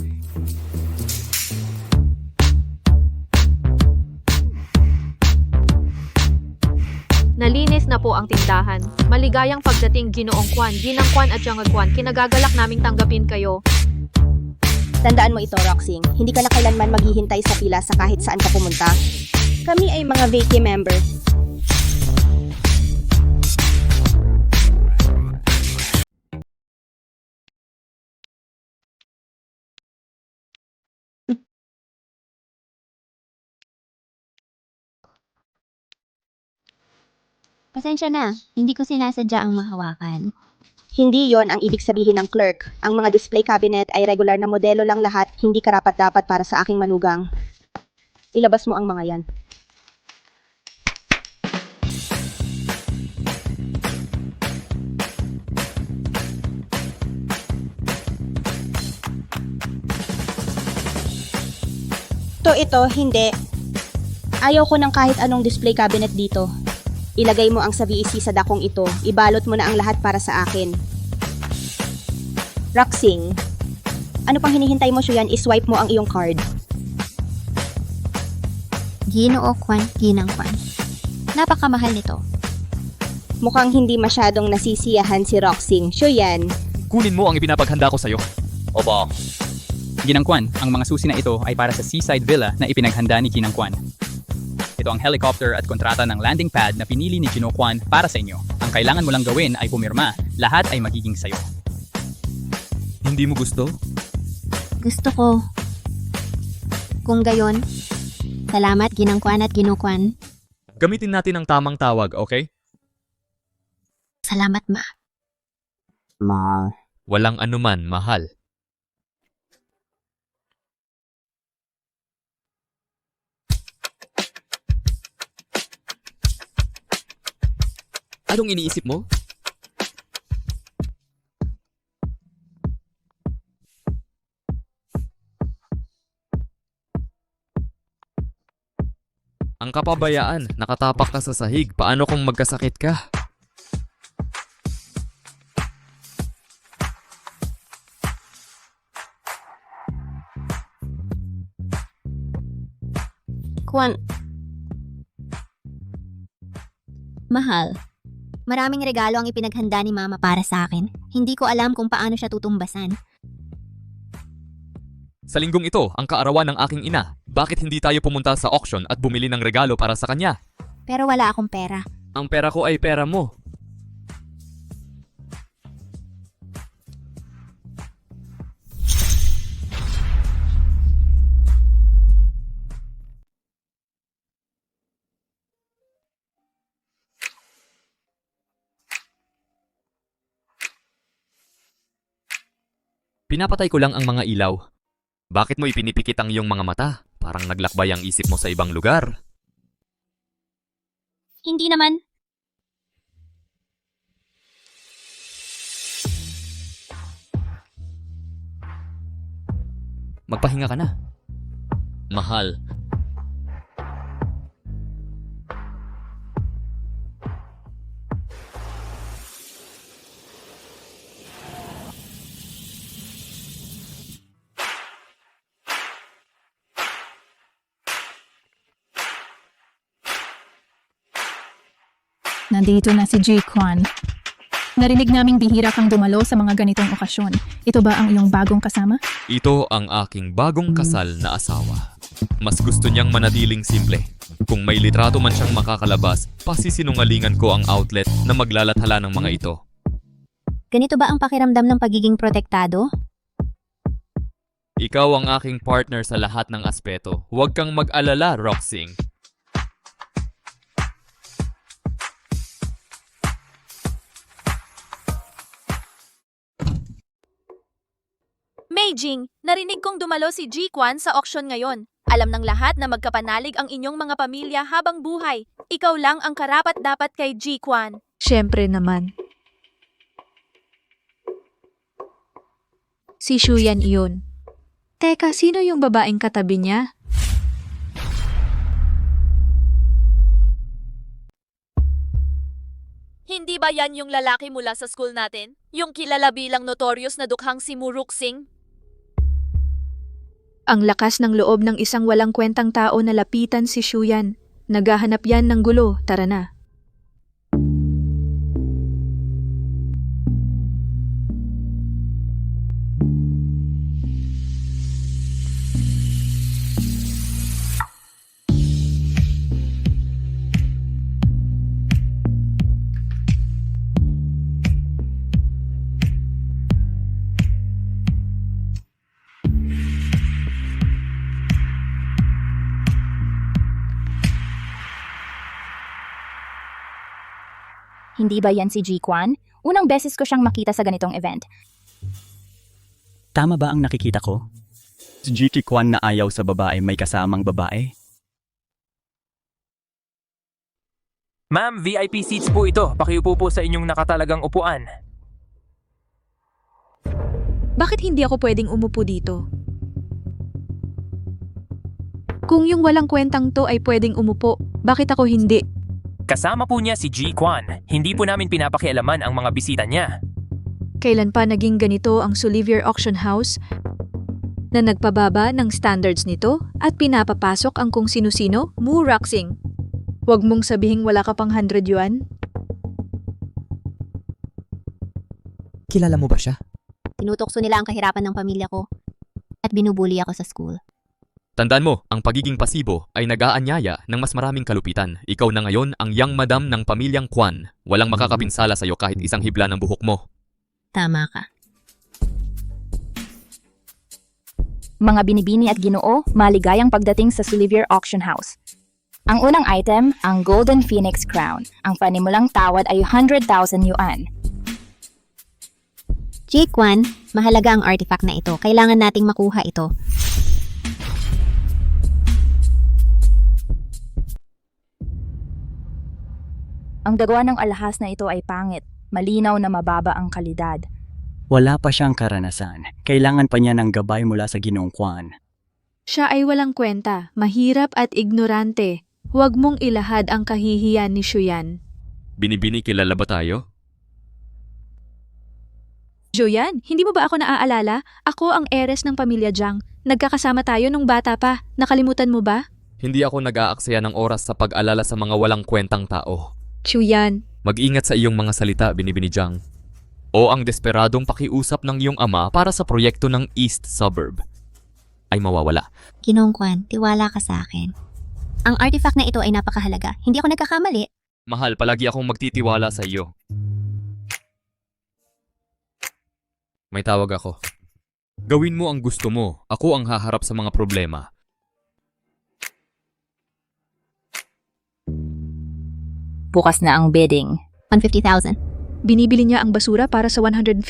Nalinis na po ang tindahan. Maligayang pagdating, Ginoong Kwan, Ginang Kwan at Yang Kwan. Kinagagalak naming tanggapin kayo. Tandaan mo ito, Roxing. Hindi ka na kailanman maghihintay sa pila sa kahit saan ka pumunta. Kami ay mga vacay member. Pasensya na, hindi ko sinasadya ang mahawakan. Hindi yon ang ibig sabihin ng clerk. Ang mga display cabinet ay regular na modelo lang lahat, hindi karapat-dapat para sa aking manugang. Ilabas mo ang mga yan. Ito, hindi. Ayaw ko ng kahit anong display cabinet dito. Ilagay mo ang sa VEC sa dakong ito. Ibalot mo na ang lahat para sa akin. Roxing, ano pang hinihintay mo, Shuyan? I-swipe mo ang iyong card. Ginoo Kwan, Ginang Kwan. Napakamahal nito. Mukhang hindi masyadong nasisiyahan si Roxing. Shuyan, Kunin mo ang ipinapaghanda ko sa'yo. Opo. Ginang Kwan, ang mga susi na ito ay para sa seaside villa na ipinaghanda ni Ginang Kwan. Ito ang helicopter at kontrata ng landing pad na pinili ni Gino Kwan para sa inyo. Ang kailangan mo lang gawin ay pumirma. Lahat ay magiging sayo. Hindi mo gusto? Gusto ko. Kung gayon, salamat Ginang Kwan at Gino Kwan. Gamitin natin ang tamang tawag, okay? Salamat, ma. Walang anuman, mahal. Anong iniisip mo? Ang kapabayaan, nakatapak ka sa sahig. Paano kung magkasakit ka? Kwan. Mahal. Maraming regalo ang ipinaghanda ni Mama para sa akin. Hindi ko alam kung paano siya tutumbasan. Sa linggong ito, ang kaarawan ng aking ina. Bakit hindi tayo pumunta sa auction at bumili ng regalo para sa kanya? Pero wala akong pera. Ang pera ko ay pera mo. Pinapatay ko lang ang mga ilaw. Bakit mo ipinipikit ang iyong mga mata? Parang naglakbay ang isip mo sa ibang lugar. Hindi naman. Magpahinga ka na. Mahal. Nandito na si Jay Kwan. Narinig naming bihira kang dumalo sa mga ganitong okasyon. Ito ba ang iyong bagong kasama? Ito ang aking bagong kasal na asawa. Mas gusto niyang manatiling simple. Kung may litrato man siyang makakalabas, pasisinungalingan ko ang outlet na maglalathala ng mga ito. Ganito ba ang pakiramdam ng pagiging protektado? Ikaw ang aking partner sa lahat ng aspeto. Huwag kang mag-alala, Roxing. Meijing, narinig kong dumalo si Ji Kwan sa auction ngayon. Alam ng lahat na magkapanalig ang inyong mga pamilya habang buhay. Ikaw lang ang karapat-dapat kay Ji Kwan. Siyempre naman. Si Shuyan iyon. Teka, sino yung babaeng katabi niya? Hindi ba yan yung lalaki mula sa school natin? Yung kilala bilang notorious na dukhang si Muruk Singh? Ang lakas ng loob ng isang walang kwentang tao na lapitan si Shuyan. Naghahanap yan ng gulo, tara na. Hindi ba yan si G. Kwan? Unang beses ko siyang makita sa ganitong event. Tama ba ang nakikita ko? Si G. Kwan na ayaw sa babae may kasamang babae? Ma'am, VIP seats po ito. Pakiupo po sa inyong nakatalagang upuan. Bakit hindi ako pwedeng umupo dito? Kung yung walang kwentang to ay pwedeng umupo, bakit ako hindi? Kasama po niya si G. Kwan. Hindi po namin pinapakialaman ang mga bisita niya. Kailan pa naging ganito ang Solivier Auction House na nagpababa ng standards nito at pinapapasok ang kung sino-sino? Mu Roxing. Huwag mong sabihing wala ka pang 100 yuan. Kilala mo ba siya? Tinutokso nila ang kahirapan ng pamilya ko at binubuli ako sa school. Tandaan mo, ang pagiging pasibo ay nag-aanyaya ng mas maraming kalupitan. Ikaw na ngayon ang young madam ng pamilyang Kwan. Walang makakapinsala sa'yo kahit isang hibla ng buhok mo. Tama ka. Mga binibini at ginoo, maligayang pagdating sa Solivier Auction House. Ang unang item, ang Golden Phoenix Crown. Ang panimulang tawad ay 100,000 yuan. G-Kwan, mahalaga ang artifact na ito. Kailangan nating makuha ito. Ang dagawa ng alahas na ito ay pangit. Malinaw na mababa ang kalidad. Wala pa siyang karanasan. Kailangan pa niya ng gabay mula sa Ginoong Kwan. Siya ay walang kwenta, mahirap at ignorante. Huwag mong ilahad ang kahihiyan ni Shuyan. Binibini, kilala ba tayo? Joyan, hindi mo ba ako naaalala? Ako ang heiress ng pamilya Jiang. Nagkakasama tayo nung bata pa. Nakalimutan mo ba? Hindi ako nag-aaksaya ng oras sa pag-alala sa mga walang kwentang tao. Shuyan. Mag-ingat sa iyong mga salita, Binibini Jiang. O ang desperadong pakiusap ng iyong ama para sa proyekto ng East Suburb ay mawawala. Ginoong Kwan, tiwala ka sa akin. Ang artifact na ito ay napakahalaga. Hindi ako nagkakamali. Mahal, palagi akong magtitiwala sa iyo. May tawag ako. Gawin mo ang gusto mo. Ako ang haharap sa mga problema. Bukas na ang bidding. 150,000. Binibili niya ang basura para sa 150,000?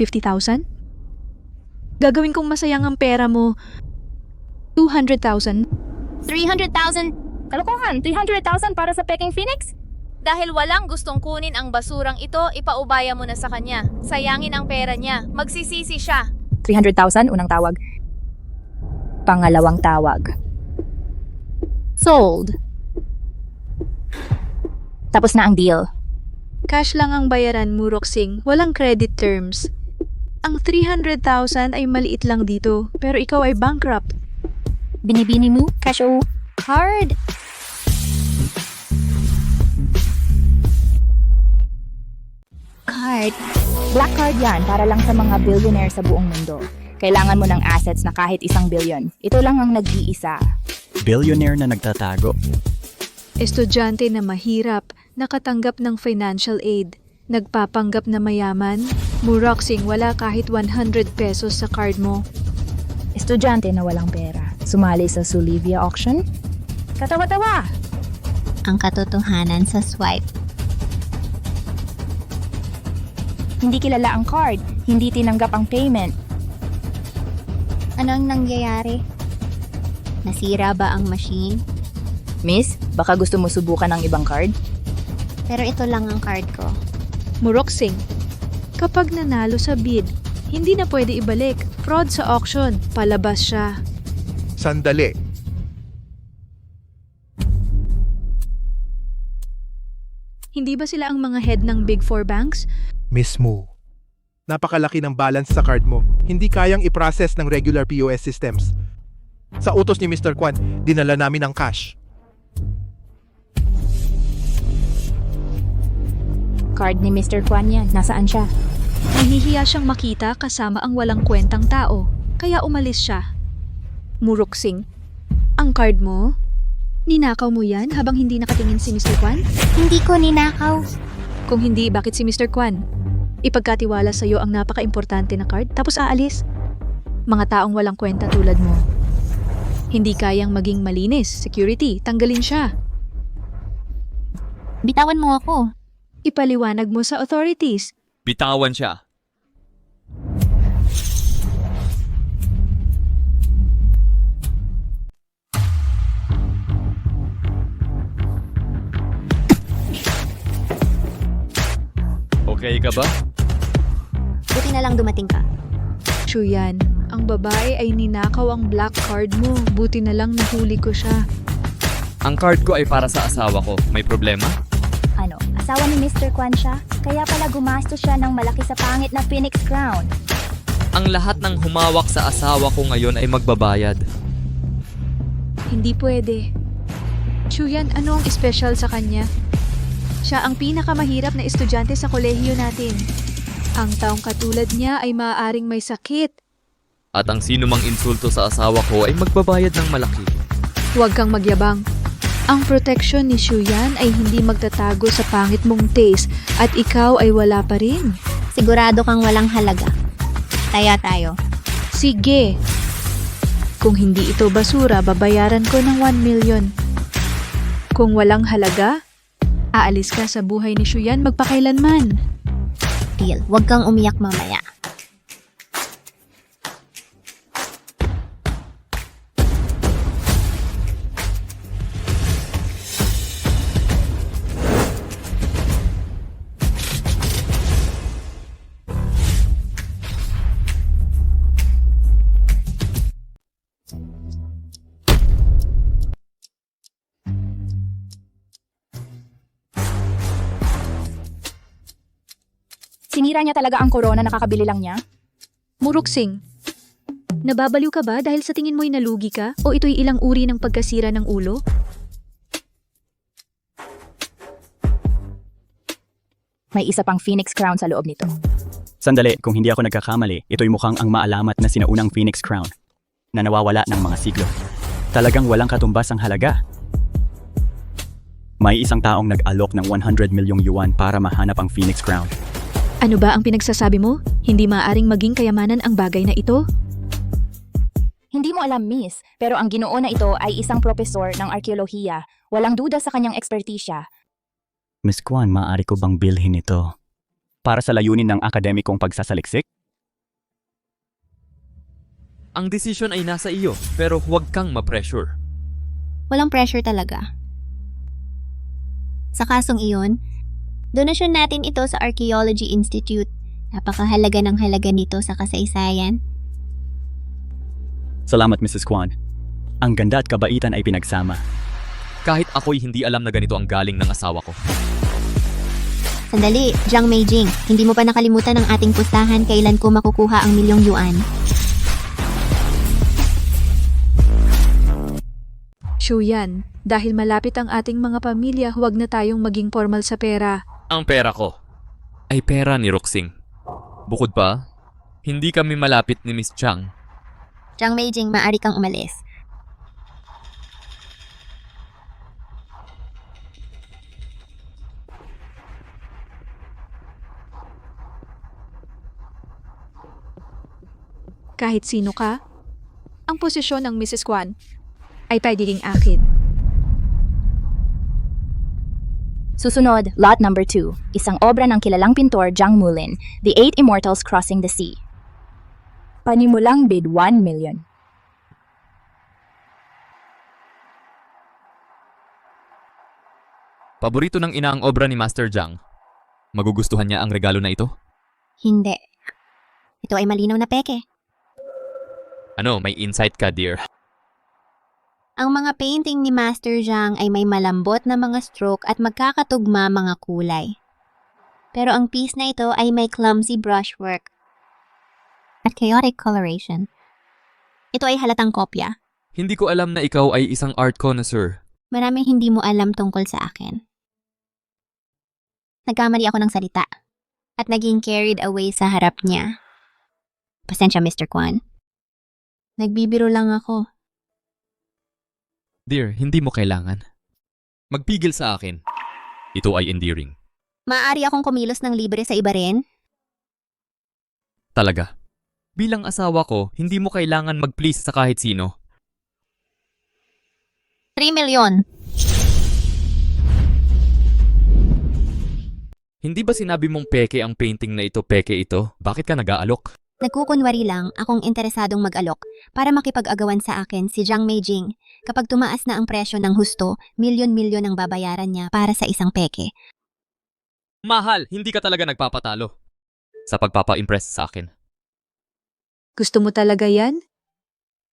Gagawin kong masayang ang pera mo. 200,000. 300,000. Kalokohan, 300,000 para sa Peking Phoenix? Dahil walang gustong kunin ang basurang ito, ipaubaya mo na sa kanya. Sayangin ang pera niya. Magsisisi siya. 300,000, unang tawag. Pangalawang tawag. Sold. Tapos na ang deal. Cash lang ang bayaran mo, Roxing. Walang credit terms. Ang 300,000 ay maliit lang dito, pero ikaw ay bankrupt. Binibini mo, casho. Hard. Card. Black card yan para lang sa mga billionaire sa buong mundo. Kailangan mo ng assets na kahit 1 billion. Ito lang ang nag-iisa. Billionaire na nagtatago. Estudyante na mahirap, nakatanggap ng financial aid, nagpapanggap na mayaman, Muroxing wala kahit 100 pesos sa card mo. Estudyante na walang pera. Sumali sa Solivier Auction? Katawa-tawa! Ang katotohanan sa swipe. Hindi kilala ang card. Hindi tinanggap ang payment. Anong nangyayari? Nasira ba ang machine? Miss, baka gusto mo subukan ang ibang card? Pero ito lang ang card ko. Muroxing, kapag nanalo sa bid, hindi na pwede ibalik. Fraud sa auction. Palabas siya. Sandali. Hindi ba sila ang mga head ng Big Four banks? Mismo. Napakalaki ng balance sa card mo. Hindi kayang i-process ng regular POS systems. Sa utos ni Mr. Kwan, dinala namin ang cash. Card ni Mr. Kwan yan. Nasaan siya? Nahihiya siyang makita kasama ang walang kwentang tao, kaya umalis siya. Muroxing, ang card mo? Ninakaw mo yan habang hindi nakatingin si Mr. Kwan? Hindi ko ninakaw. Kung hindi, bakit si Mr. Kwan? Ipagkatiwala sa'yo ang napaka-importante na card, tapos aalis. Mga taong walang kwenta tulad mo. Hindi kayang maging malinis, security, tanggalin siya. Bitawan mo ako. Ipaliwanag mo sa authorities. Bitawan siya. Okay ka ba? Buti na lang dumating ka. Chuyan, ang babae ay ninakaw ang black card mo. Buti na lang nahuli ko siya. Ang card ko ay para sa asawa ko. May problema? Ano, asawa ni Mr. Kwan siya? Kaya pala gumastos siya ng malaki sa pangit na Phoenix Crown. Ang lahat ng humawak sa asawa ko ngayon ay magbabayad. Hindi pwede. Chuyan, ano ang special sa kanya? Siya ang pinakamahirap na estudyante sa kolehiyo natin. Ang taong katulad niya ay maaaring may sakit. At ang sino mang insulto sa asawa ko ay magbabayad ng malaki. Huwag kang magyabang. Ang protection ni Shuyan ay hindi magtatago sa pangit mong taste at ikaw ay wala pa rin. Sigurado kang walang halaga. Taya tayo. Sige. Kung hindi ito basura, babayaran ko ng 1 million. Kung walang halaga, aalis ka sa buhay ni Shuyan magpakailanman. Deal, huwag kang umiyak mamaya. Sinira niya talaga ang corona, nakakabili lang niya? Muruksing, nababaliw ka ba dahil sa tingin mo'y nalugi ka o ito'y ilang uri ng pagkasira ng ulo? May isa pang Phoenix Crown sa loob nito. Sandali, kung hindi ako nagkakamali, ito'y mukhang ang maalamat na sinaunang Phoenix Crown na nawawala ng mga siglo. Talagang walang katumbas ang halaga. May isang taong nag-alok ng 100 milyong yuan para mahanap ang Phoenix Crown. Ano ba ang pinagsasabi mo? Hindi maaaring maging kayamanan ang bagay na ito? Hindi mo alam, miss, pero ang ginoo na ito ay isang propesor ng arkeolohiya. Walang duda sa kanyang ekspertisya. Miss Kwan, maaari ko bang bilhin ito? Para sa layunin ng akademikong pagsasaliksik? Ang desisyon ay nasa iyo, pero huwag kang ma-pressure. Walang pressure talaga. Sa kasong iyon, donasyon natin ito sa Archaeology Institute. Napakahalaga ng halaga nito sa kasaysayan. Salamat, Mrs. Kwan. Ang ganda at kabaitan ay pinagsama. Kahit ako'y hindi alam na ganito ang galing ng asawa ko. Sandali, Jiang Meijing. Hindi mo pa nakalimutan ang ating pustahan kailan ko makukuha ang milyong yuan. Shuyan, dahil malapit ang ating mga pamilya, huwag na tayong maging formal sa pera. Ang pera ko ay pera ni Roxing. Bukod pa, hindi kami malapit ni Miss Chang. Jiang Meijing, maaari kang umalis. Kahit sino ka, ang posisyon ng Mrs. Kwan ay pwedeng akin. Susunod, lot number 2. Isang obra ng kilalang pintor Zhang Mulin, The Eight Immortals Crossing the Sea. Panimulang bid 1 million. Paborito ng ina ang obra ni Master Zhang. Magugustuhan niya ang regalo na ito? Hindi. Ito ay malinaw na peke. Ano, may insight ka, dear? Ang mga painting ni Master Zhang ay may malambot na mga stroke at magkakatugma mga kulay. Pero ang piece na ito ay may clumsy brushwork at chaotic coloration. Ito ay halatang kopya. Hindi ko alam na ikaw ay isang art connoisseur. Maraming hindi mo alam tungkol sa akin. Nagkamali ako ng salita at naging carried away sa harap niya. Pasensya, Mr. Kwan. Nagbibiro lang ako. Dear, hindi mo kailangan. Magpigil sa akin. Ito ay endearing. Maaari akong kumilos ng libre sa iba rin? Talaga. Bilang asawa ko, hindi mo kailangan mag-please sa kahit sino. 3 milyon. Hindi ba sinabi mong peke ang painting na ito, peke ito? Bakit ka nag-aalok? Nagkukunwari lang akong interesadong mag-alok para makipag-agawan sa akin si Jiang Meijing. Kapag tumaas na ang presyo ng husto, milyon-milyon ang babayaran niya para sa isang peke. Mahal, hindi ka talaga nagpapatalo. Sa pagpapa-impress sa akin. Gusto mo talaga yan?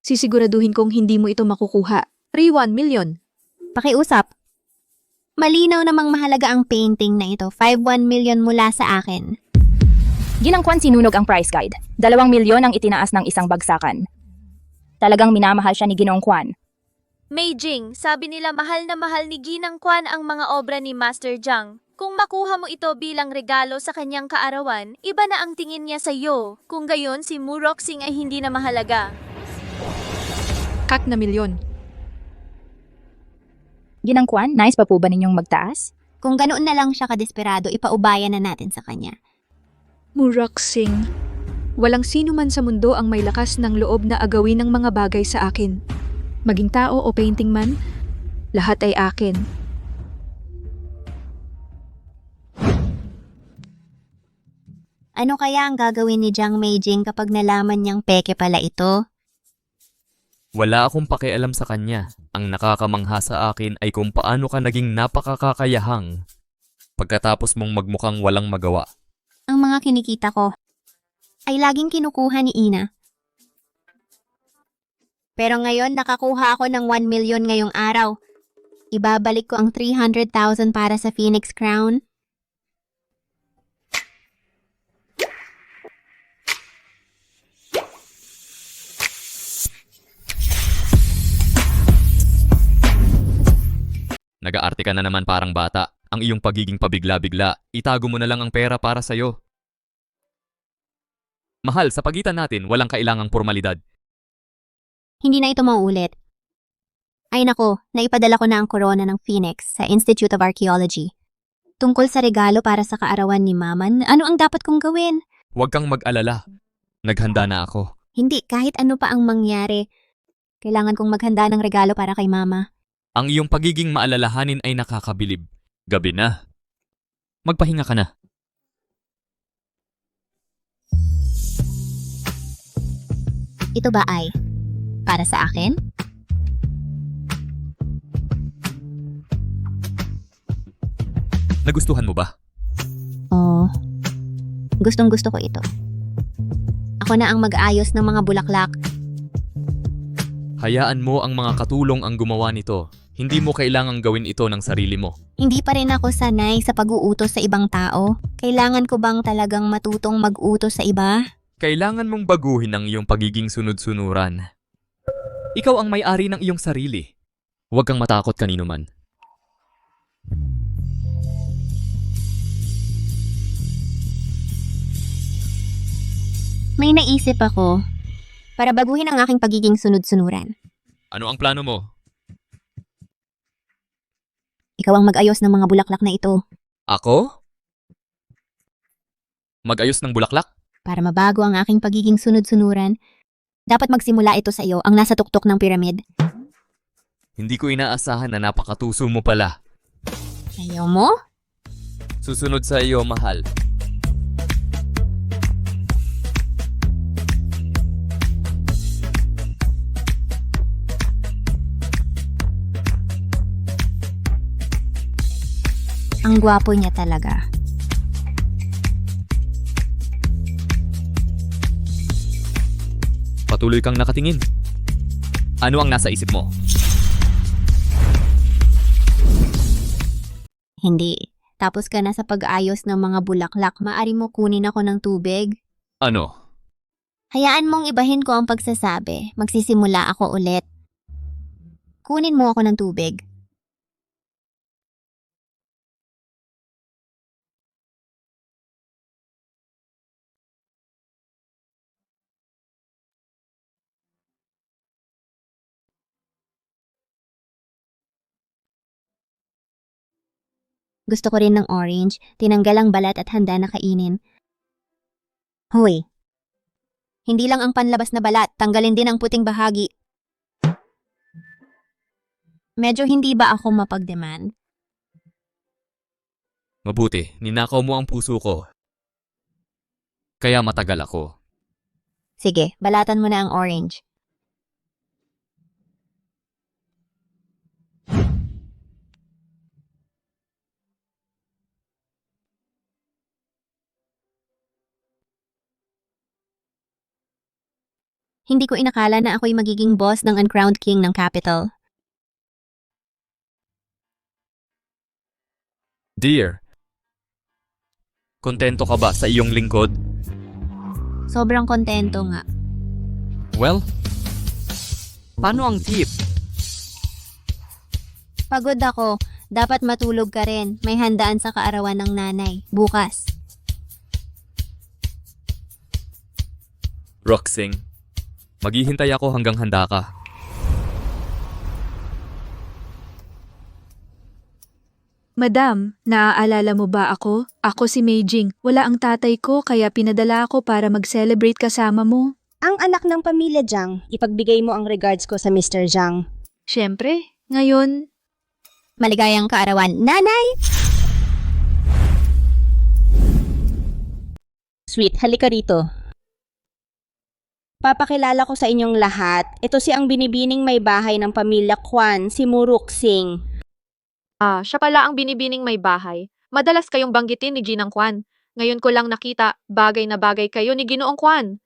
Sisiguraduhin kong hindi mo ito makukuha. 1 million. Pakiusap. Malinaw namang mahalaga ang painting na ito. 5-1 million mula sa akin. Ginang Kwan sinunog ang price guide. 2 milyon ang itinaas ng isang bagsakan. Talagang minamahal siya ni Ginoong Kwan. Meijing, sabi nila mahal na mahal ni Ginang Kwan ang mga obra ni Master Jiang. Kung makuha mo ito bilang regalo sa kanyang kaarawan, iba na ang tingin niya sa iyo. Kung gayon, si Mu Roxing ay hindi na mahalaga. Kak na milyon. Ginang Kwan, nice pa po ba ninyong magtaas? Kung ganoon na lang siya kadesperado, ipaubayan na natin sa kanya. Muraksing. Walang sino man sa mundo ang may lakas ng loob na agawin ng mga bagay sa akin. Maging tao o painting man, lahat ay akin. Ano kaya ang gagawin ni Jiang Meijing kapag nalaman niyang peke pala ito? Wala akong pakialam sa kanya. Ang nakakamangha sa akin ay kung paano ka naging napakakakayahang pagkatapos mong magmukhang walang magawa. Ang mga kinikita ko ay laging kinukuha ni Ina. Pero ngayon nakakuha ako ng 1 million ngayong araw. Ibabalik ko ang 300,000 para sa Phoenix Crown. Nag-aarte ka na naman parang bata. Ang iyong pagiging pabigla-bigla, itago mo na lang ang pera para sa'yo. Mahal, sa pagitan natin, walang kailangang formalidad. Hindi na ito mauulit. Ay nako, naipadala ko na ang korona ng Phoenix sa Institute of Archaeology. Tungkol sa regalo para sa kaarawan ni Maman, ano ang dapat kong gawin? Huwag kang mag-alala. Naghanda na ako. Hindi, kahit ano pa ang mangyari. Kailangan kong maghanda ng regalo para kay Mama. Ang iyong pagiging maalalahanin ay nakakabilib. Gabi na. Magpahinga ka na. Ito ba ay para sa akin? Nagustuhan mo ba? Oo. Gustong-gusto ko ito. Ako na ang mag-ayos ng mga bulaklak. Hayaan mo ang mga katulong ang gumawa nito. Hindi mo kailangang gawin ito ng sarili mo. Hindi pa rin ako sanay sa pag-uutos sa ibang tao. Kailangan ko bang talagang matutong mag-utos sa iba? Kailangan mong baguhin ang iyong pagiging sunod-sunuran. Ikaw ang may-ari ng iyong sarili. Huwag kang matakot kanino man. May naisip ako para baguhin ang aking pagiging sunod-sunuran. Ano ang plano mo? Ikaw ang mag-ayos ng mga bulaklak na ito Ako? Mag-ayos ng bulaklak? para mabago ang aking pagiging sunod-sunuran. Dapat magsimula ito sa iyo, ang nasa tuktok ng piramid. Hindi ko inaasahan na napakatuso mo pala. Ayaw mo? Susunod sa iyo, mahal. Ang gwapo niya talaga. Patuloy kang nakatingin. Ano ang nasa isip mo? Hindi. Tapos ka na sa pag-ayos ng mga bulaklak, maari mo kunin ako ng tubig. Ano? Hayaan mong ibahin ko ang pagsasabi. Magsisimula ako ulit. Kunin mo ako ng tubig. Gusto ko rin ng orange, tinanggal ang balat at handa na kainin. Hoy! Hindi lang ang panlabas na balat, tanggalin din ang puting bahagi. Medyo hindi ba ako mapag-demand? Mabuti, ninakaw mo ang puso ko. Kaya matagal ako. Sige, balatan mo na ang orange. Hindi ko inakala na ako'y magiging boss ng uncrowned king ng capital. Dear, kontento ka ba sa iyong lingkod? Sobrang kontento nga. Well, paano ang tip? Pagod ako. Dapat matulog ka rin. May handaan sa kaarawan ng nanay. Bukas. Roxing, maghihintay ako hanggang handa ka. Madam, naaalala mo ba ako? Ako si Meijing. Wala ang tatay ko kaya pinadala ako para mag-celebrate kasama mo. Ang anak ng pamilya Jiang, ipagbigay mo ang regards ko sa Mr. Jiang. Siyempre, ngayon, Maligayang kaarawan. Nanay! Sweet, halika rito. Papakilala ko sa inyong lahat. Ito si ang binibining may bahay ng pamilya Kwan, si Muruk Singh. Siya pala ang binibining may bahay. Madalas kayong banggitin ni Ginang Kwan. Ngayon ko lang nakita, bagay na bagay kayo ni Ginoong Kwan.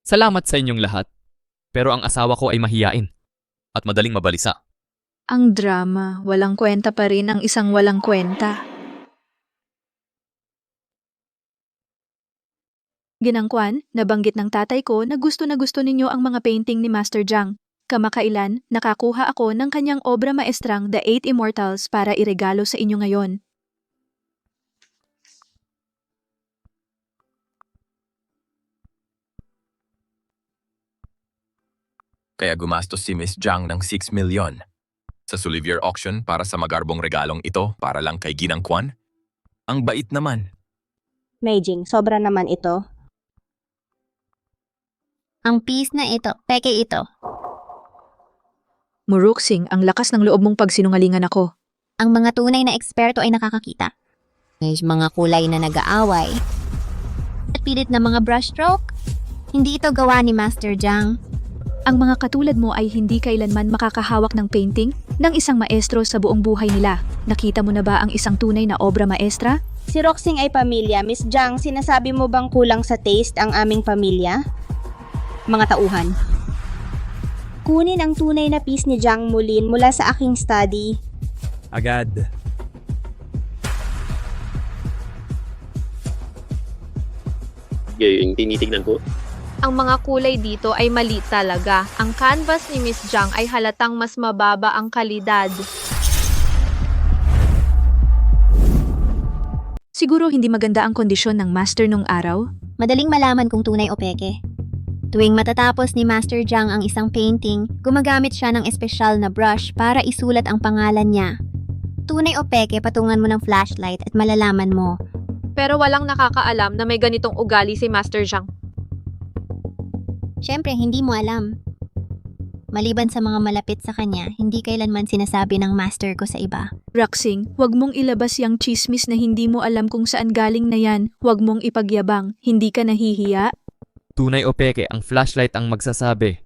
Salamat sa inyong lahat. Pero ang asawa ko ay mahiyain at madaling mabalisa. ang drama. Walang kwenta pa rin ang isang walang kwenta. Ginangkwan, nabanggit ng tatay ko na gusto ninyo ang mga painting ni Master Jiang. Kamakailan, nakakuha ako ng kanyang obra maestrang The Eight Immortals para iregalo sa inyo ngayon. Kaya gumastos si Miss Jiang ng 6 million sa Soulivier auction para sa magarbong regalong ito para lang kay Ginang Kwan. Ang bait naman. Meijing, sobra naman ito. Ang piece na ito, peke ito. Muruksing, ang lakas ng loob mong pagsinungalingan ako. Ang mga tunay na eksperto ay nakakakita. May mga kulay na nag-aaway. At pilit na mga brushstroke. Hindi ito gawa ni Master Jiang. Ang mga katulad mo ay hindi kailanman makakahawak ng painting ng isang maestro sa buong buhay nila. Nakita mo na ba ang isang tunay na obra maestra? Si Roxing ay pamilya. Miss Jiang, sinasabi mo bang kulang sa taste ang aming pamilya? Mga tauhan. Kunin ang tunay na piece ni Jiang Mulin mula sa aking study. Agad. Yung tinitignan ko. Ang mga kulay dito ay mali talaga. Ang canvas ni Miss Jiang ay halatang mas mababa ang kalidad. Siguro hindi maganda ang kondisyon ng master nung araw? Madaling malaman kung tunay o peke. Tuwing matatapos ni Master Jiang ang isang painting, gumagamit siya ng espesyal na brush para isulat ang pangalan niya. Tunay o peke, patungan mo ng flashlight at malalaman mo. Pero walang nakakaalam na may ganitong ugali si Master Jiang. Siyempre, hindi mo alam. Maliban sa mga malapit sa kanya, hindi kailanman sinasabi ng master ko sa iba. Roxing, huwag mong ilabas yung chismis na hindi mo alam kung saan galing na yan. Huwag mong ipagyabang. Hindi ka nahihiya? Tunay o peke, ang flashlight ang magsasabi.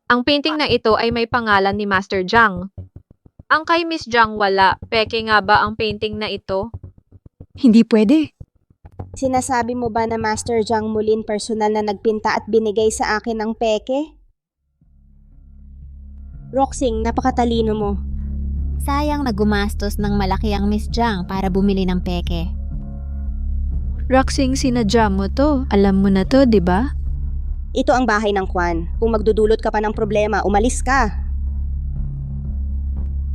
Ang painting na ito ay may pangalan ni Master Jiang. Ang kay Miss Jiang wala. Peke nga ba ang painting na ito? Hindi pwede. Sinasabi mo ba na Master Jiang Mulin personal na nagpinta at binigay sa akin ng peke? Roxing, napakatalino mo. Sayang na gumastos ng malaki ang Miss Jiang para bumili ng peke. Roxing, sinadya mo to. Alam mo na to, di ba? Ito ang bahay ng Kwan. Kung magdudulot ka pa ng problema, umalis ka.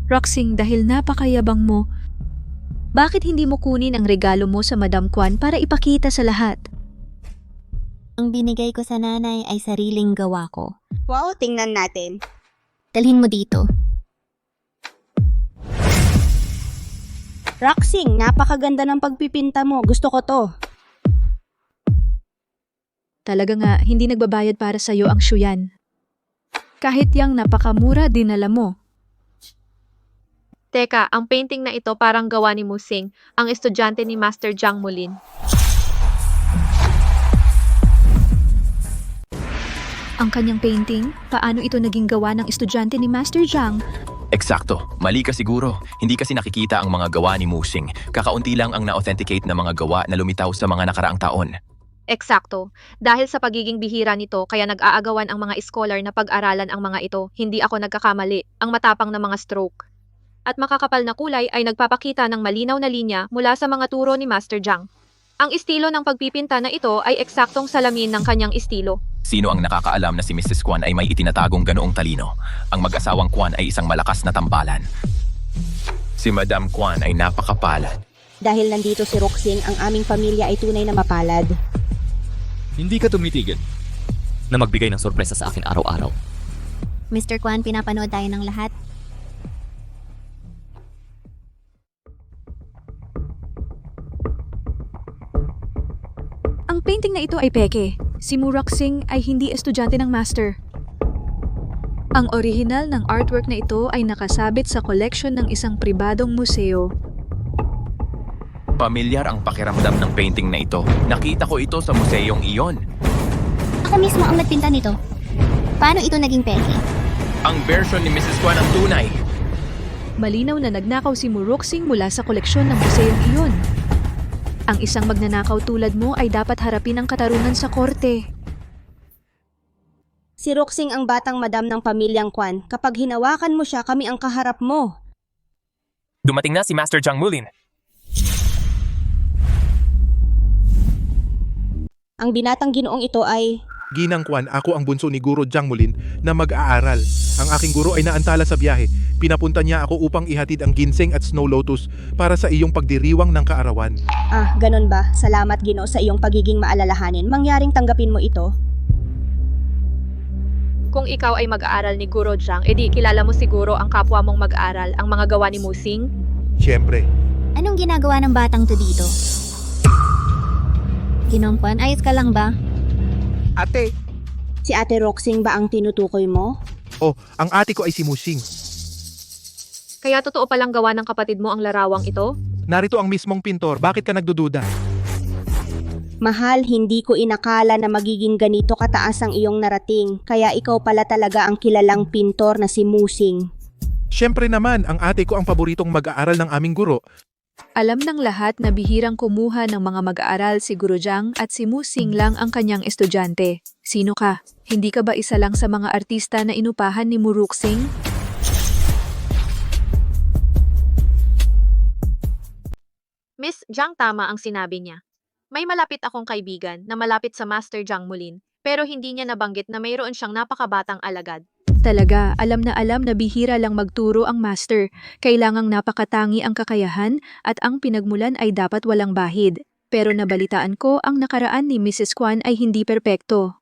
Roxing, dahil napakayabang mo, bakit hindi mo kunin ang regalo mo sa Madam Kwan para ipakita sa lahat? Ang binigay ko sa nanay ay sariling gawa ko. Wow, tingnan natin. Dalhin mo dito. Roxing, napakaganda ng pagpipinta mo. Gusto ko to. Talaga nga, hindi nagbabayad para sa'yo ang Shuyan. Kahit yang napakamura dinala mo. Teka, ang painting na ito parang gawa ni Musing, ang estudyante ni Master Jiang Mulin. Ang kanyang painting, paano ito naging gawa ng estudyante ni Master Jiang? Eksakto. Mali ka siguro. Hindi kasi nakikita ang mga gawa ni Musing. Kakaunti lang ang na-authenticate na mga gawa na lumitaw sa mga nakaraang taon. Eksakto. Dahil sa pagiging bihira nito, kaya nag-aagawan ang mga scholar na pag-aralan ang mga ito. Hindi ako nagkakamali. Ang matapang na mga stroke. At makakapal na kulay ay nagpapakita ng malinaw na linya mula sa mga turo ni Master Jiang. Ang estilo ng pagpipinta na ito ay eksaktong salamin ng kanyang estilo. Sino ang nakakaalam na si Mrs. Kwan ay may itinatagong ganoong talino? Ang mag-asawang Kwan ay isang malakas na tambalan. Si Madam Kwan ay napakapalad. Dahil nandito si Roxing, ang aming pamilya ay tunay na mapalad. Hindi ka tumitigil na magbigay ng sorpresa sa akin araw-araw. Mr. Kwan, pinapanood tayo ng lahat. Ang painting na ito ay peke. Si Muraksing ay hindi estudyante ng master. Ang orihinal ng artwork na ito ay nakasabit sa collection ng isang pribadong museo. Pamilyar ang pakiramdam ng painting na ito. Nakita ko ito sa museyong iyon. Ako mismo ang nagpinta nito. Paano ito naging peke? Ang version ni Mrs. Kwan ang tunay. Malinaw na nagnakaw si Muraksing mula sa koleksyon ng museyong iyon. Ang isang magnanakaw tulad mo ay dapat harapin ang katarungan sa korte. Si Roxing ang batang madam ng pamilyang Kwan. Kapag hinawakan mo siya, kami ang kaharap mo. Dumating na si Master Jiang Mulin. Ang binatang ginoong ito ay... Ginang Kwan, ako ang bunso ni Guro Jiang Mulin na mag-aaral. Ang aking guro ay naantala sa biyahe. Pinapunta niya ako upang ihatid ang ginseng at snow lotus para sa iyong pagdiriwang ng kaarawan. Ah, ganun ba? Salamat Ginoo sa iyong pagiging maalalahanin. Mangyaring tanggapin mo ito. Kung ikaw ay mag-aaral ni Guro Jiang, edi kilala mo siguro ang kapwa mong mag-aaral, ang mga gawa ni Musing? Siyempre. Anong ginagawa ng batang to dito? Ginong Kwan, ayos ka lang ba? Ate! Si Ate Roxing ba ang tinutukoy mo? Oh, ang ate ko ay si Musing. Kaya totoo palang gawa ng kapatid mo ang larawang ito? Narito ang mismong pintor. Bakit ka nagdududa? Mahal, hindi ko inakala na magiging ganito kataas ang iyong narating. Kaya ikaw pala talaga ang kilalang pintor na si Musing. Siyempre naman, ang ate ko ang paboritong mag-aaral ng aming guro. Alam ng lahat na bihirang kumuha ng mga mag-aaral si Guro Jiang at si Musing lang ang kanyang estudyante. Sino ka? Hindi ka ba isa lang sa mga artista na inupahan ni Muraksing? Miss Jiang, tama ang sinabi niya. May malapit akong kaibigan na malapit sa Master Jiang Mulin, pero hindi niya nabanggit na mayroon siyang napakabatang alagad. Talaga, alam na bihira lang magturo ang master. Kailangang napakatangi ang kakayahan at ang pinagmulan ay dapat walang bahid. Pero nabalitaan ko ang nakaraan ni Mrs. Kwan ay hindi perpekto.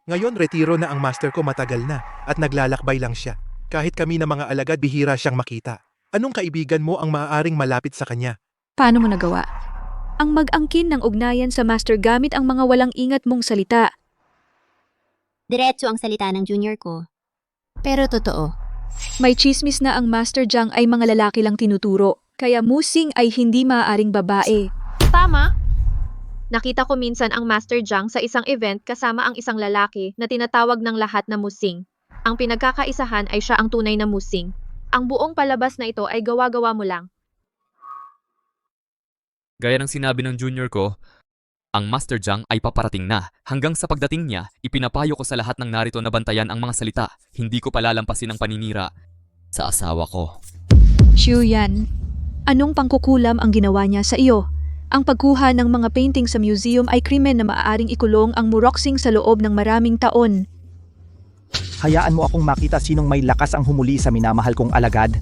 Ngayon, retiro na ang master ko matagal na at naglalakbay lang siya. Kahit kami na mga alagad, bihira siyang makita. Anong kaibigan mo ang maaaring malapit sa kanya? Paano mo nagawa? Ang mag-angkin ng ugnayan sa master gamit ang mga walang ingat mong salita. Diretso ang salita ng junior ko. Pero totoo. May chismis na ang Master Jiang ay mga lalaki lang tinuturo, kaya Musing ay hindi maaaring babae. Tama! Nakita ko minsan ang Master Jiang sa isang event kasama ang isang lalaki na tinatawag ng lahat na Musing. Ang pinagkakaisahan ay siya ang tunay na Musing. Ang buong palabas na ito ay gawa-gawa mo lang. Gaya ng sinabi ng junior ko, ang Master Jiang ay paparating na. Hanggang sa pagdating niya, ipinapayo ko sa lahat ng narito na bantayan ang mga salita. Hindi ko palalampasin ang paninira sa asawa ko. Xu Yan, anong pangkukulam ang ginawa niya sa iyo? Ang pagkuha ng mga painting sa museum ay krimen na maaaring ikulong ang Muraksing sa loob ng maraming taon. Hayaan mo akong makita sinong may lakas ang humuli sa minamahal kong alagad.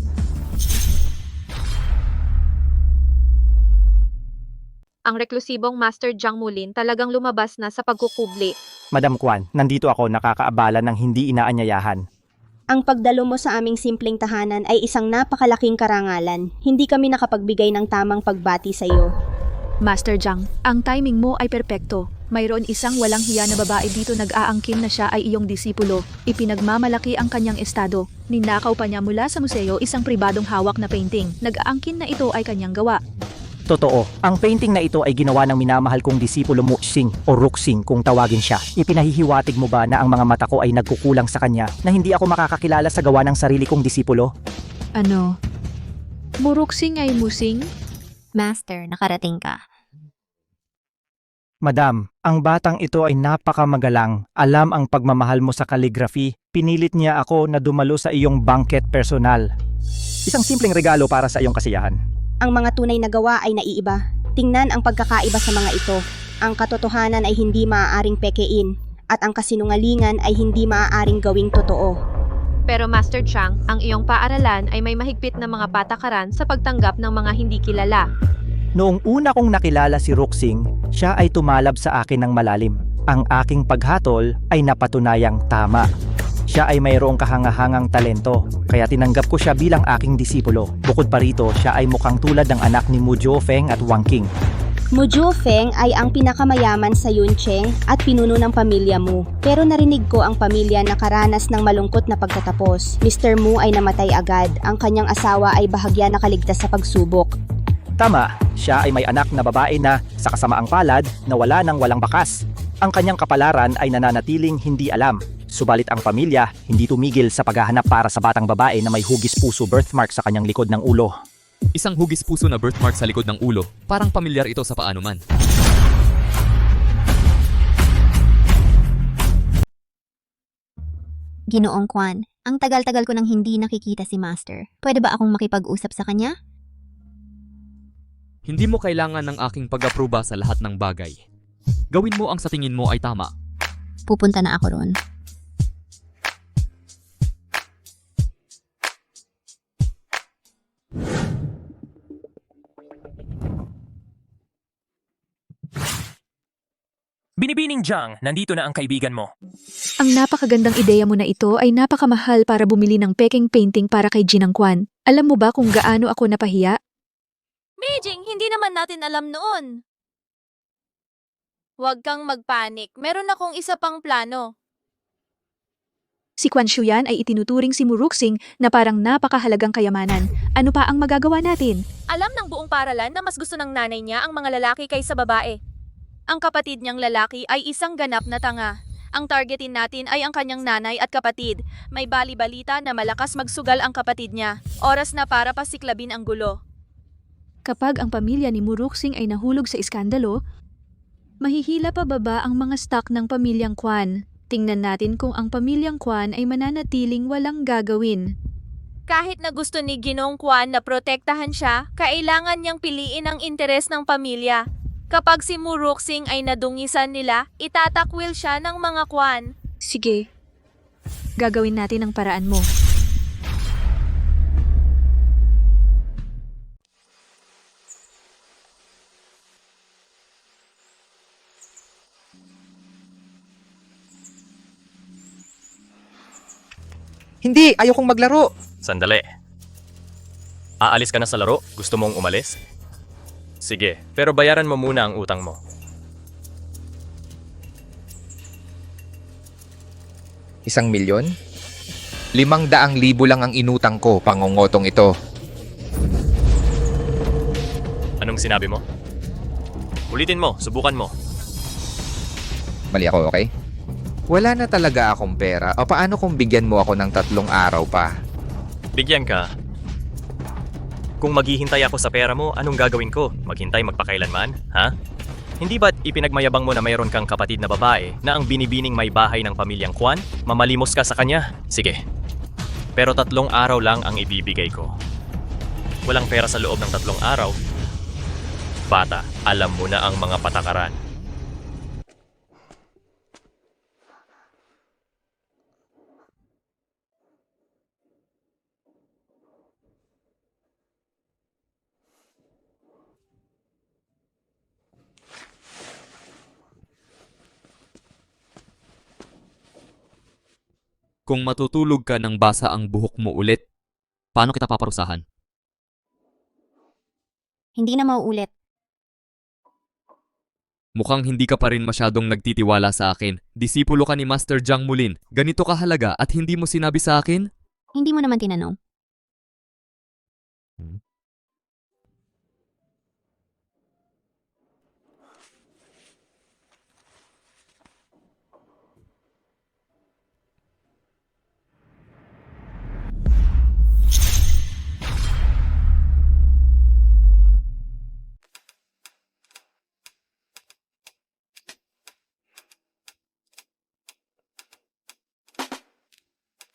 Ang reklusibong Master Jiang Mulin talagang lumabas na sa pagkukubli. Madam Kwan, nandito ako nakakaabala ng hindi inaanyayahan. Ang pagdalo mo sa aming simpleng tahanan ay isang napakalaking karangalan. Hindi kami nakapagbigay ng tamang pagbati sa iyo. Master Jiang, ang timing mo ay perpekto. Mayroon isang walang hiya na babae dito nag-aangkin na siya ay iyong disipulo. Ipinagmamalaki ang kanyang estado. Ninakaw pa niya mula sa museo isang pribadong hawak na painting. Nag-aangkin na ito ay kanyang gawa. Totoo, ang painting na ito ay ginawa ng minamahal kong disipulo Muxing o Ruxing kung tawagin siya. Ipinahihiwatig mo ba na ang mga mata ko ay nagkukulang sa kanya na hindi ako makakakilala sa gawa ng sarili kong disipulo? Ano? Muruksing ay musing? Master, nakarating ka. Madam, ang batang ito ay napakamagalang. Alam ang pagmamahal mo sa calligraphy. Pinilit niya ako na dumalo sa iyong banquet personal. Isang simpleng regalo para sa iyong kasiyahan. Ang mga tunay na gawa ay naiiba. Tingnan ang pagkakaiba sa mga ito. Ang katotohanan ay hindi maaaring pekein at ang kasinungalingan ay hindi maaaring gawing totoo. Pero Master Chang, ang iyong paaralan ay may mahigpit na mga patakaran sa pagtanggap ng mga hindi kilala. Noong una kong nakilala si Ruxing, siya ay tumalab sa akin ng malalim. Ang aking paghatol ay napatunayang tama. Siya ay mayroong kahangahangang talento, kaya tinanggap ko siya bilang aking disipulo. Bukod pa rito, siya ay mukhang tulad ng anak ni Mu Jiufeng at Wang Qing. Mu Jiufeng ay ang pinakamayaman sa Yuncheng at pinuno ng pamilya Mu. Pero narinig ko ang pamilya nakaranas ng malungkot na pagtatapos. Mr. Mu ay namatay agad. Ang kanyang asawa ay bahagya nakaligtas sa pagsubok. Tama, siya ay may anak na babae na, sa kasamaang palad, nawala ng walang bakas. Ang kanyang kapalaran ay nananatiling hindi alam. Subalit ang pamilya, hindi tumigil sa paghahanap para sa batang babae na may hugis puso birthmark sa kanyang likod ng ulo. Isang hugis puso na birthmark sa likod ng ulo, parang pamilyar ito sa paano man. Ginoong Kwan, ang tagal-tagal ko nang hindi nakikita si Master. Pwede ba akong makipag-usap sa kanya? Hindi mo kailangan ng aking pag-aproba sa lahat ng bagay. Gawin mo ang sa tingin mo ay tama. Pupunta na ako ron. Binibining Jiang, nandito na ang kaibigan mo. Ang napakagandang ideya mo na ito ay napakamahal para bumili ng peking painting para kay Ginang Kwan. Alam mo ba kung gaano ako napahiya? Beijing, hindi naman natin alam noon. Huwag kang magpanik. Meron akong isa pang plano. Si Quan Shuyan ay itinuturing si Muruksing na parang napakahalagang kayamanan. Ano pa ang magagawa natin? Alam ng buong paralan na mas gusto ng nanay niya ang mga lalaki kaysa babae. Ang kapatid niyang lalaki ay isang ganap na tanga. Ang targetin natin ay ang kanyang nanay at kapatid. May bali-balita na malakas magsugal ang kapatid niya. Oras na para pasiklabin ang gulo. Kapag ang pamilya ni Muruksing ay nahulog sa iskandalo, mahihila pa ba ang mga stock ng pamilyang Kwan? Tingnan natin kung ang pamilyang Kwan ay mananatiling walang gagawin. Kahit na gusto ni Ginong Kwan na protektahan siya, kailangan niyang piliin ang interes ng pamilya. Kapag si Muruksing ay nadungisan nila, itatakwil siya ng mga Kwan. Sige, gagawin natin ang paraan mo. Hindi, ayokong maglaro. Sandali. Aalis ka na sa laro? Gusto mong umalis? Sige, pero bayaran mo muna ang utang mo. $1,000,000? 500,000 lang ang inutang ko, pangongotong ito. Anong sinabi mo? Ulitin mo, subukan mo. Mali ako, okay? Wala na talaga akong pera. O paano kung bigyan mo ako ng 3 araw pa? Bigyan ka. Kung maghihintay ako sa pera mo, anong gagawin ko? Maghintay magpakailanman? Ha? Hindi ba't ipinagmayabang mo na mayroon kang kapatid na babae na ang binibining may bahay ng pamilyang Kwan? Mamalimos ka sa kanya? Sige. Pero 3 araw lang ang ibibigay ko. Walang pera sa loob ng 3 araw. Bata, alam mo na ang mga patakaran. Kung matutulog ka ng basa ang buhok mo ulit, paano kita paparusahan? Hindi na mauulit. Mukhang hindi ka pa rin masyadong nagtitiwala sa akin. Disipulo ka ni Master Jiang Mulin. Ganito kahalaga at hindi mo sinabi sa akin? Hindi mo naman tinanong.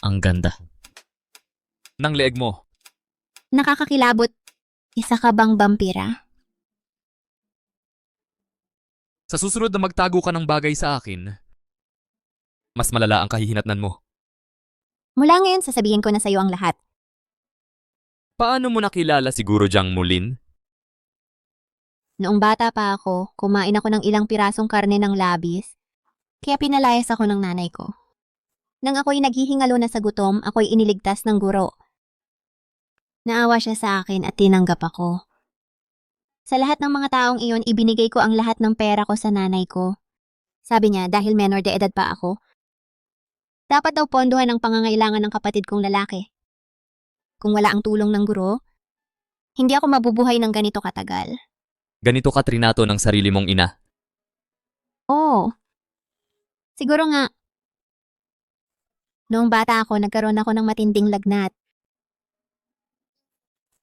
Ang ganda. Nang leeg mo. Nakakakilabot. Isa ka bang vampira? Sa susunod na magtago ka ng bagay sa akin, mas malala ang kahihinatnan mo. Mula ngayon, sasabihin ko na sa'yo ang lahat. Paano mo nakilala si Guro Jiang Mulin? Noong bata pa ako, kumain ako ng ilang pirasong karne ng labis, kaya pinalayas ako ng nanay ko. Nang ako'y naghihingalo na sa gutom, ako'y iniligtas ng guro. Naawa siya sa akin at tinanggap ako. Sa lahat ng mga taong iyon, ibinigay ko ang lahat ng pera ko sa nanay ko. Sabi niya, dahil menor de edad pa ako, dapat daw pondohan ang pangangailangan ng kapatid kong lalaki. Kung wala ang tulong ng guro, hindi ako mabubuhay ng ganito katagal. Ganito ka trinato ng sarili mong ina. Oo. Siguro nga, noong bata ako, nagkaroon ako ng matinding lagnat.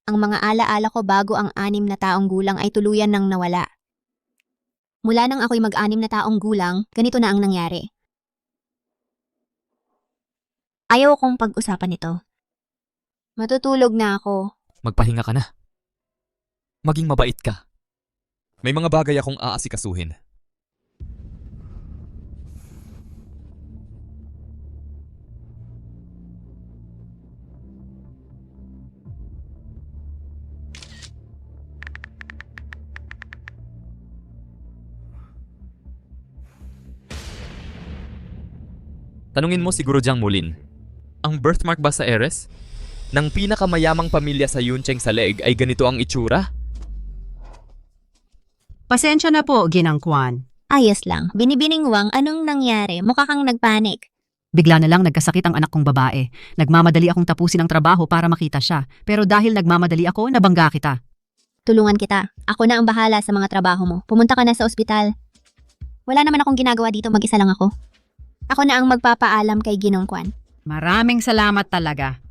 Ang mga alaala ko bago ang 6 na taong gulang ay tuluyan nang nawala. Mula nang ako'y mag-6 na taong gulang, ganito na ang nangyari. Ayaw kong pag-usapan ito. Matutulog na ako. Magpahinga ka na. Maging mabait ka. May mga bagay akong aasikasuhin. Tanungin mo siguro Jiang Mulin, ang birthmark ba sa Eres? Ng pinakamayamang pamilya sa Yuncheng sa leeg ay ganito ang itsura? Pasensya na po, Ginang Kwan. Ayos lang. Binibining Wang, anong nangyari? Mukha kang nagpanik. Bigla na lang nagkasakit ang anak kong babae. Nagmamadali akong tapusin ang trabaho para makita siya. Pero dahil nagmamadali ako, nabangga kita. Tulungan kita. Ako na ang bahala sa mga trabaho mo. Pumunta ka na sa ospital. Wala naman akong ginagawa dito, mag-isa lang ako. Ako na ang magpapaalam kay Ginong Kwan. Maraming salamat talaga.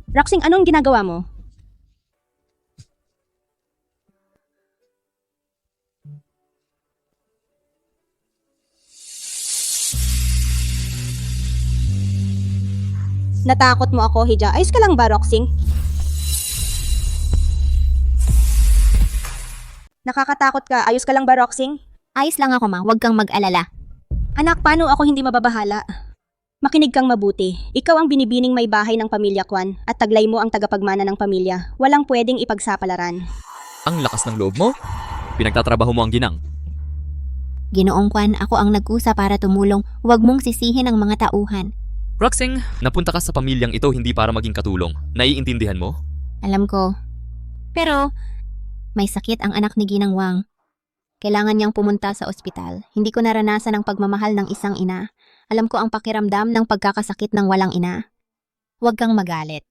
Roxing, anong ginagawa mo? Natakot mo ako, Hija. Ayos ka lang ba, Roxing? Nakakatakot ka. Ayos ka lang ba, Roxing? Ayos lang ako, ma. Huwag kang mag-alala. Anak, paano ako hindi mababahala? Makinig kang mabuti. Ikaw ang binibining may bahay ng pamilya Kwan at taglay mo ang tagapagmana ng pamilya. Walang pwedeng ipagsapalaran. Ang lakas ng loob mo? Pinagtatrabaho mo ang ginang. Ginoong Kwan, ako ang nag-usa para tumulong. Huwag mong sisihin ang mga tauhan. Roxing, napunta ka sa pamilyang ito hindi para maging katulong. Naiintindihan mo? Alam ko. Pero, may sakit ang anak ni Ginang Wang. Kailangan niyang pumunta sa ospital. Hindi ko naranasan ang pagmamahal ng isang ina. Alam ko ang pakiramdam ng pagkakasakit ng walang ina. Huwag kang magalit.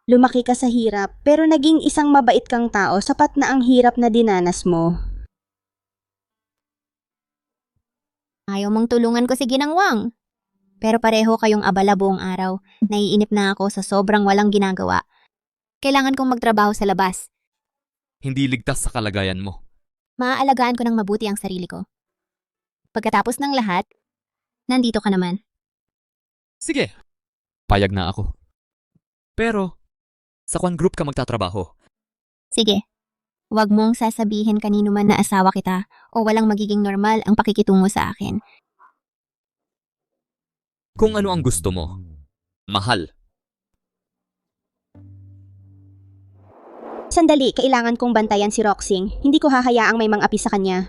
Lumaki ka sa hirap, pero naging isang mabait kang tao, sapat na ang hirap na dinanas mo. Ayaw mong tulungan ko si Ginang Wang. Pero pareho kayong abala buong araw. Naiinip na ako sa sobrang walang ginagawa. Kailangan kong magtrabaho sa labas. Hindi ligtas sa kalagayan mo. Maaalagaan ko ng mabuti ang sarili ko. Pagkatapos ng lahat, nandito ka naman. Sige, payag na ako. Pero, sa Kwan Group ka magtatrabaho. Sige. Huwag mong sasabihin kanino man na asawa kita o walang magiging normal ang pakikitungo sa akin. Kung ano ang gusto mo. Mahal. Sandali, kailangan kong bantayan si Roxing. Hindi ko hahayaang may mang-api sa kanya.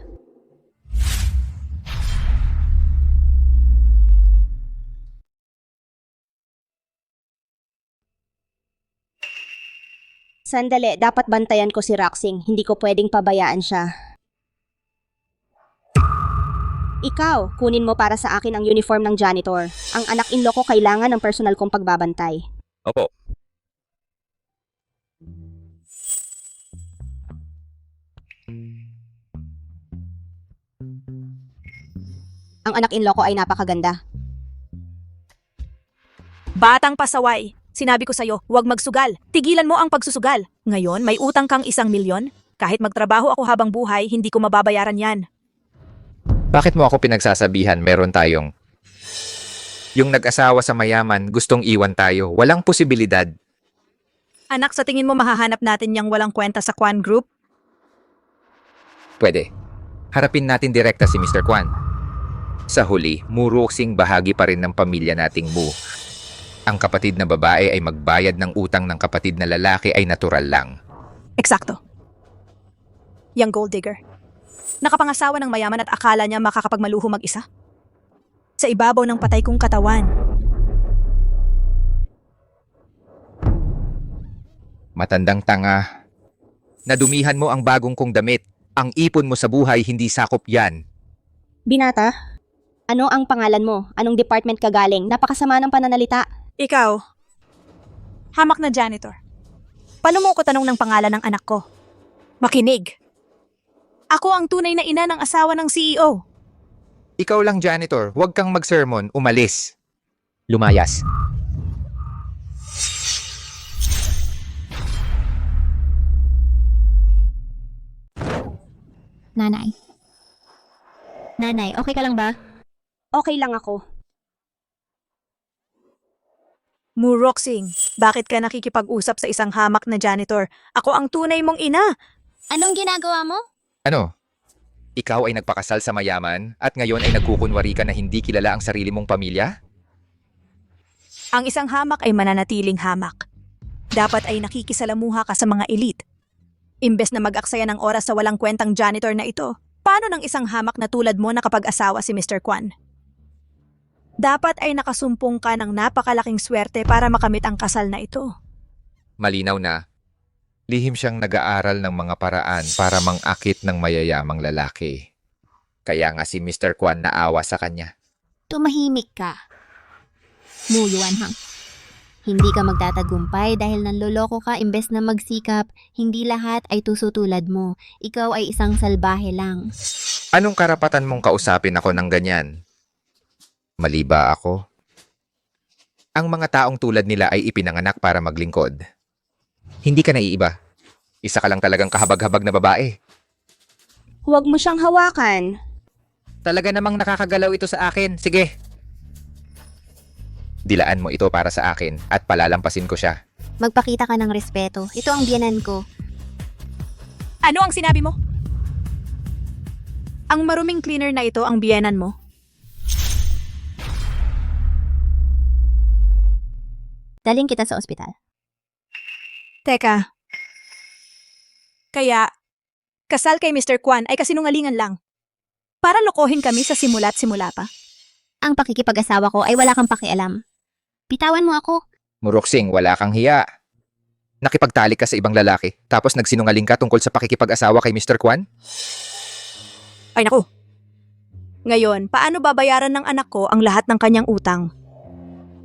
Sandali, dapat bantayan ko si Roxing. Hindi ko pwedeng pabayaan siya. Ikaw, kunin mo para sa akin ang uniform ng janitor. Ang anak-in-law ko kailangan ng personal kong pagbabantay. Opo. Ang anak-in-law ko ay napakaganda. Batang pasaway. Sinabi ko sa'yo, huwag magsugal. Tigilan mo ang pagsusugal. Ngayon, may utang kang 1 milyon. Kahit magtrabaho ako habang buhay, hindi ko mababayaran yan. Bakit mo ako pinagsasabihan meron tayong... Yung nag-asawa sa mayaman, gustong iwan tayo. Walang posibilidad. Anak, sa tingin mo mahahanap natin yung walang kwenta sa Kwan Group? Pwede. Harapin natin direkta si Mr. Kwan. Sa huli, muruksing bahagi pa rin ng pamilya nating Mu. Ang kapatid na babae ay magbayad ng utang ng kapatid na lalaki ay natural lang. Eksakto. Yang gold digger. Nakapangasawa ng mayaman at akala niya makakapagmaluho mag-isa. Sa ibabaw ng patay kong katawan. Matandang tanga. Nadumihan mo ang bagong kong damit. Ang ipon mo sa buhay, hindi sakop yan. Binata, ano ang pangalan mo? Anong department ka galing? Napakasama ng pananalita. Ikaw, hamak na janitor. Paano mo ko tanong ng pangalan ng anak ko? Makinig. Ako ang tunay na ina ng asawa ng CEO. Ikaw lang, janitor. Huwag kang mag-sermon. Umalis. Lumayas. Nanay. Nanay, okay ka lang ba? Okay lang ako. Muroxing, bakit ka nakikipag-usap sa isang hamak na janitor? Ako ang tunay mong ina. Anong ginagawa mo? Ano? Ikaw ay nagpakasal sa mayaman at ngayon ay nagkukunwari ka na hindi kilala ang sarili mong pamilya? Ang isang hamak ay mananatiling hamak. Dapat ay nakikisalamuha ka sa mga elite. Imbes na mag-aksaya ng oras sa walang kwentang janitor na ito, paano ng isang hamak na tulad mo nakapag-asawa si Mr. Kwan? Dapat ay nakasumpong ka ng napakalaking swerte para makamit ang kasal na ito. Malinaw na. Lihim siyang nag-aaral ng mga paraan para mangakit ng mayayamang lalaki. Kaya nga si Mr. Kwan naawa sa kanya. Tumahimik ka. Mu Yuanhang. Hindi ka magtatagumpay dahil nanloloko ka imbes na magsikap. Hindi lahat ay tuso tulad mo. Ikaw ay isang salbahe lang. Anong karapatan mong kausapin ako ng ganyan? Mali ba ako? Ang mga taong tulad nila ay ipinanganak para maglingkod. Hindi ka naiiba. Isa ka lang talagang kahabag-habag na babae. Huwag mo siyang hawakan. Talaga namang nakakagalaw ito sa akin. Sige. Dilaan mo ito para sa akin at palalampasin ko siya. Magpakita ka ng respeto. Ito ang biyanan ko. Ano ang sinabi mo? Ang maruming cleaner na ito ang biyenan mo? Daling kita sa ospital. Teka. Kaya, kasal kay Mr. Kwan ay kasinungalingan lang. Para lokohin kami sa simula't simula pa. Ang pakikipag-asawa ko ay wala kang pakialam. Bitawan mo ako. Muruksing, wala kang hiya. Nakipagtalik ka sa ibang lalaki, tapos nagsinungaling ka tungkol sa pakikipag-asawa kay Mr. Kwan? Ay naku. Ngayon, paano babayaran ng anak ko ang lahat ng kanyang utang?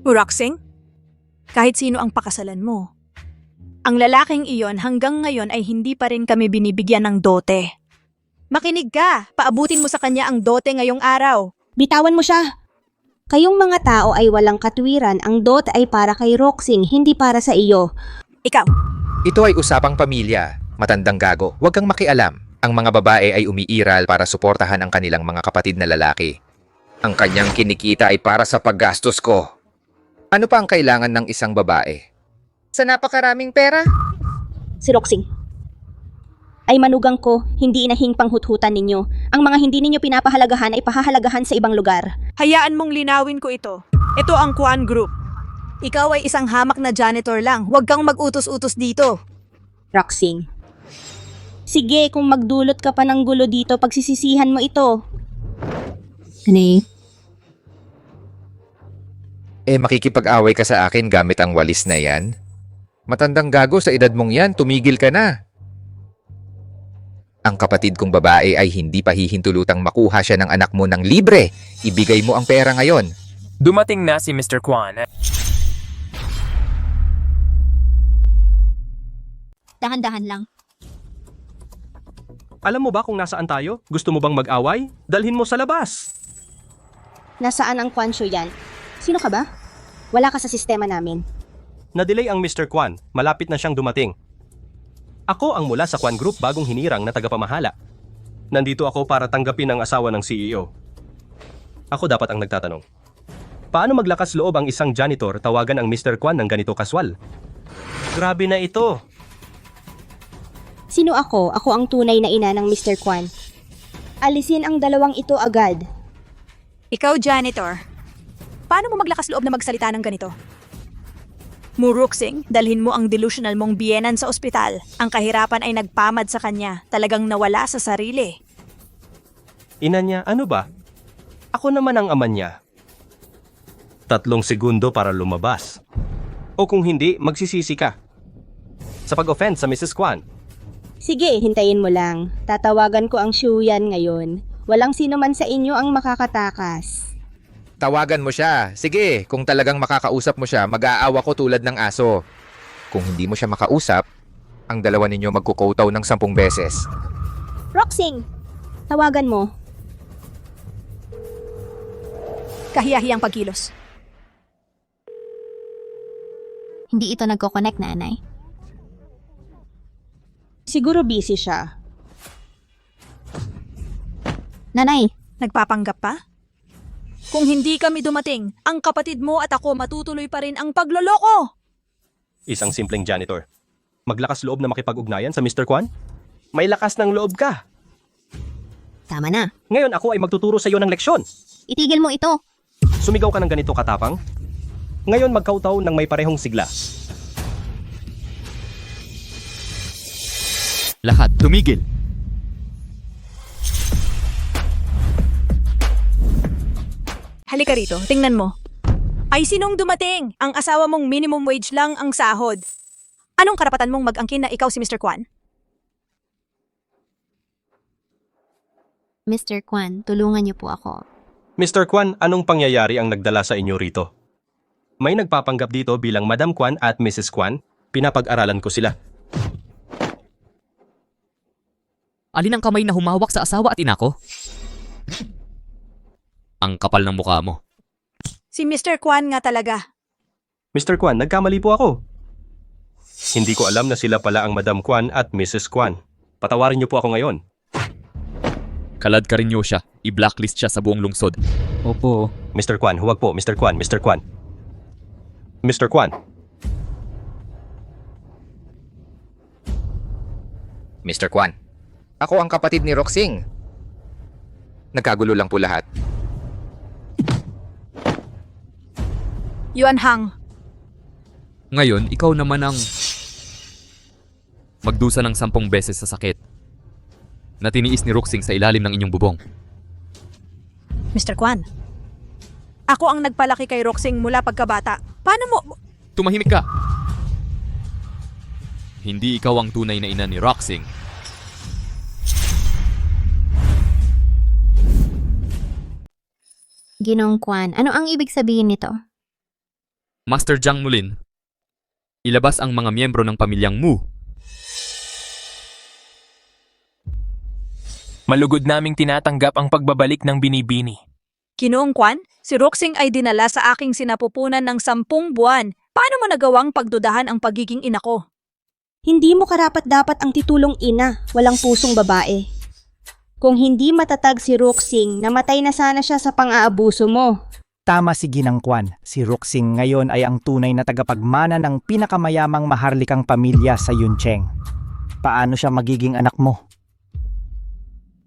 Roxing? Kahit sino ang pakasalan mo. Ang lalaking iyon hanggang ngayon ay hindi pa rin kami binibigyan ng dote. Makinig ka! Paabutin mo sa kanya ang dote ngayong araw. Bitawan mo siya. Kayong mga tao ay walang katwiran. Ang dote ay para kay Roxing, hindi para sa iyo. Ikaw. Ito ay usapang pamilya. Matandang gago, huwag kang makialam. Ang mga babae ay umiiral para suportahan ang kanilang mga kapatid na lalaki. Ang kanyang kinikita ay para sa paggastos ko. Ano pa ang kailangan ng isang babae? Sa napakaraming pera? Si Roxing. Ay manugang ko, hindi inahing panghuthutan ninyo. Ang mga hindi ninyo pinapahalagahan ay pahahalagahan sa ibang lugar. Hayaan mong linawin ko ito. Ito ang Kwan Group. Ikaw ay isang hamak na janitor lang. Huwag kang mag-utos-utos dito. Roxing. Sige, kung magdulot ka pa ng gulo dito, pagsisisihan mo ito. Honey. Makikipag-away ka sa akin gamit ang walis na yan? Matandang gago sa edad mong yan, tumigil ka na. Ang kapatid kong babae ay hindi pa hihintulutang makuha siya ng anak mo ng libre. Ibigay mo ang pera ngayon. Dumating na si Mr. Kwan. Dahan-dahan lang. Alam mo ba kung nasaan tayo? Gusto mo bang mag-away? Dalhin mo sa labas. Nasaan ang Kwan Shuyan? Sino ka ba? Wala ka sa sistema namin. Na-delay ang Mr. Kwan. Malapit na siyang dumating. Ako ang mula sa Kwan Group bagong hinirang na tagapamahala. Nandito ako para tanggapin ang asawa ng CEO. Ako dapat ang nagtatanong. Paano maglakas loob ang isang janitor tawagan ang Mr. Kwan ng ganito kaswal? Grabe na ito. Sino ako? Ako ang tunay na ina ng Mr. Kwan. Alisin ang dalawang ito agad. Ikaw, janitor. Paano mo maglakas loob na magsalita ng ganito? Muruksing, dalhin mo ang delusional mong biyenan sa ospital. Ang kahirapan ay nagpamad sa kanya. Talagang nawala sa sarili. Ina niya, ano ba? Ako naman ang ama niya. 3 segundo para lumabas. O kung hindi, magsisisi ka. Sa pag-offend sa Mrs. Kwan. Sige, hintayin mo lang. Tatawagan ko ang Shuyan ngayon. Walang sino man sa inyo ang makakatakas. Tawagan mo siya. Sige, kung talagang makakausap mo siya, mag-aawa ko tulad ng aso. Kung hindi mo siya makausap, ang dalawa ninyo magkukotaw ng 10 beses. Roxing! Tawagan mo. Kahiyahiyang pagkilos. Hindi ito nagko-connect, nanay. Siguro busy siya. Nanay! Nagpapanggap pa? Kung hindi kami dumating, ang kapatid mo at ako matutuloy pa rin ang pagloloko! Isang simpleng janitor. Maglakas loob na makipag-ugnayan sa Mr. Kwan? May lakas ng loob ka. Tama na. Ngayon ako ay magtuturo sa iyo ng leksyon. Itigil mo ito. Sumigaw ka ng ganito katapang? Ngayon magkautaw ng may parehong sigla. Lahat tumigil. Halika rito, tingnan mo. Ay sinong dumating? Ang asawa mong minimum wage lang ang sahod. Anong karapatan mong mag-angkin na ikaw si Mr. Kwan? Mr. Kwan, tulungan niyo po ako. Mr. Kwan, anong pangyayari ang nagdala sa inyo rito? May nagpapanggap dito bilang Madam Kwan at Mrs. Kwan. Pinapag-aralan ko sila. Alin ang kamay na humawak sa asawa at ina ko? Ang kapal ng mukha mo. Si Mr. Kwan nga talaga. Mr. Kwan, nagkamali po ako. Hindi ko alam na sila pala ang Madam Kwan at Mrs. Kwan. Patawarin niyo po ako ngayon. Kalad ka rin niyo siya. I-blacklist siya sa buong lungsod. Opo. Mr. Kwan, huwag po. Mr. Kwan, Mr. Kwan. Mr. Kwan. Mr. Kwan, ako ang kapatid ni Roxing. Nagkagulo lang po lahat. Yuan Hang. Ngayon, ikaw naman ang magdusa ng 10 beses sa sakit na tiniis ni Roxing sa ilalim ng inyong bubong. Mr. Kwan. Ako ang nagpalaki kay Roxing mula pagkabata. Paano mo... Tumahimik ka! Hindi ikaw ang tunay na ina ni Roxing. Ginong Kwan, ano ang ibig sabihin nito? Master Jiang Mulin, ilabas ang mga miyembro ng pamilyang Mu. Malugod naming tinatanggap ang pagbabalik ng binibini. Ginoong Kwan, si Roxing ay dinala sa aking sinapupunan ng 10 buwan. Paano mo nagawang pagdudahan ang pagiging ina ko? Hindi mo karapat-dapat ang titulong ina, walang pusong babae. Kung hindi matatag si Roxing, namatay na sana siya sa pang-aabuso mo. Tama si Ginang Kwan. Si Roxing ngayon ay ang tunay na tagapagmana ng pinakamayamang maharlikang pamilya sa Yuncheng. Paano siya magiging anak mo?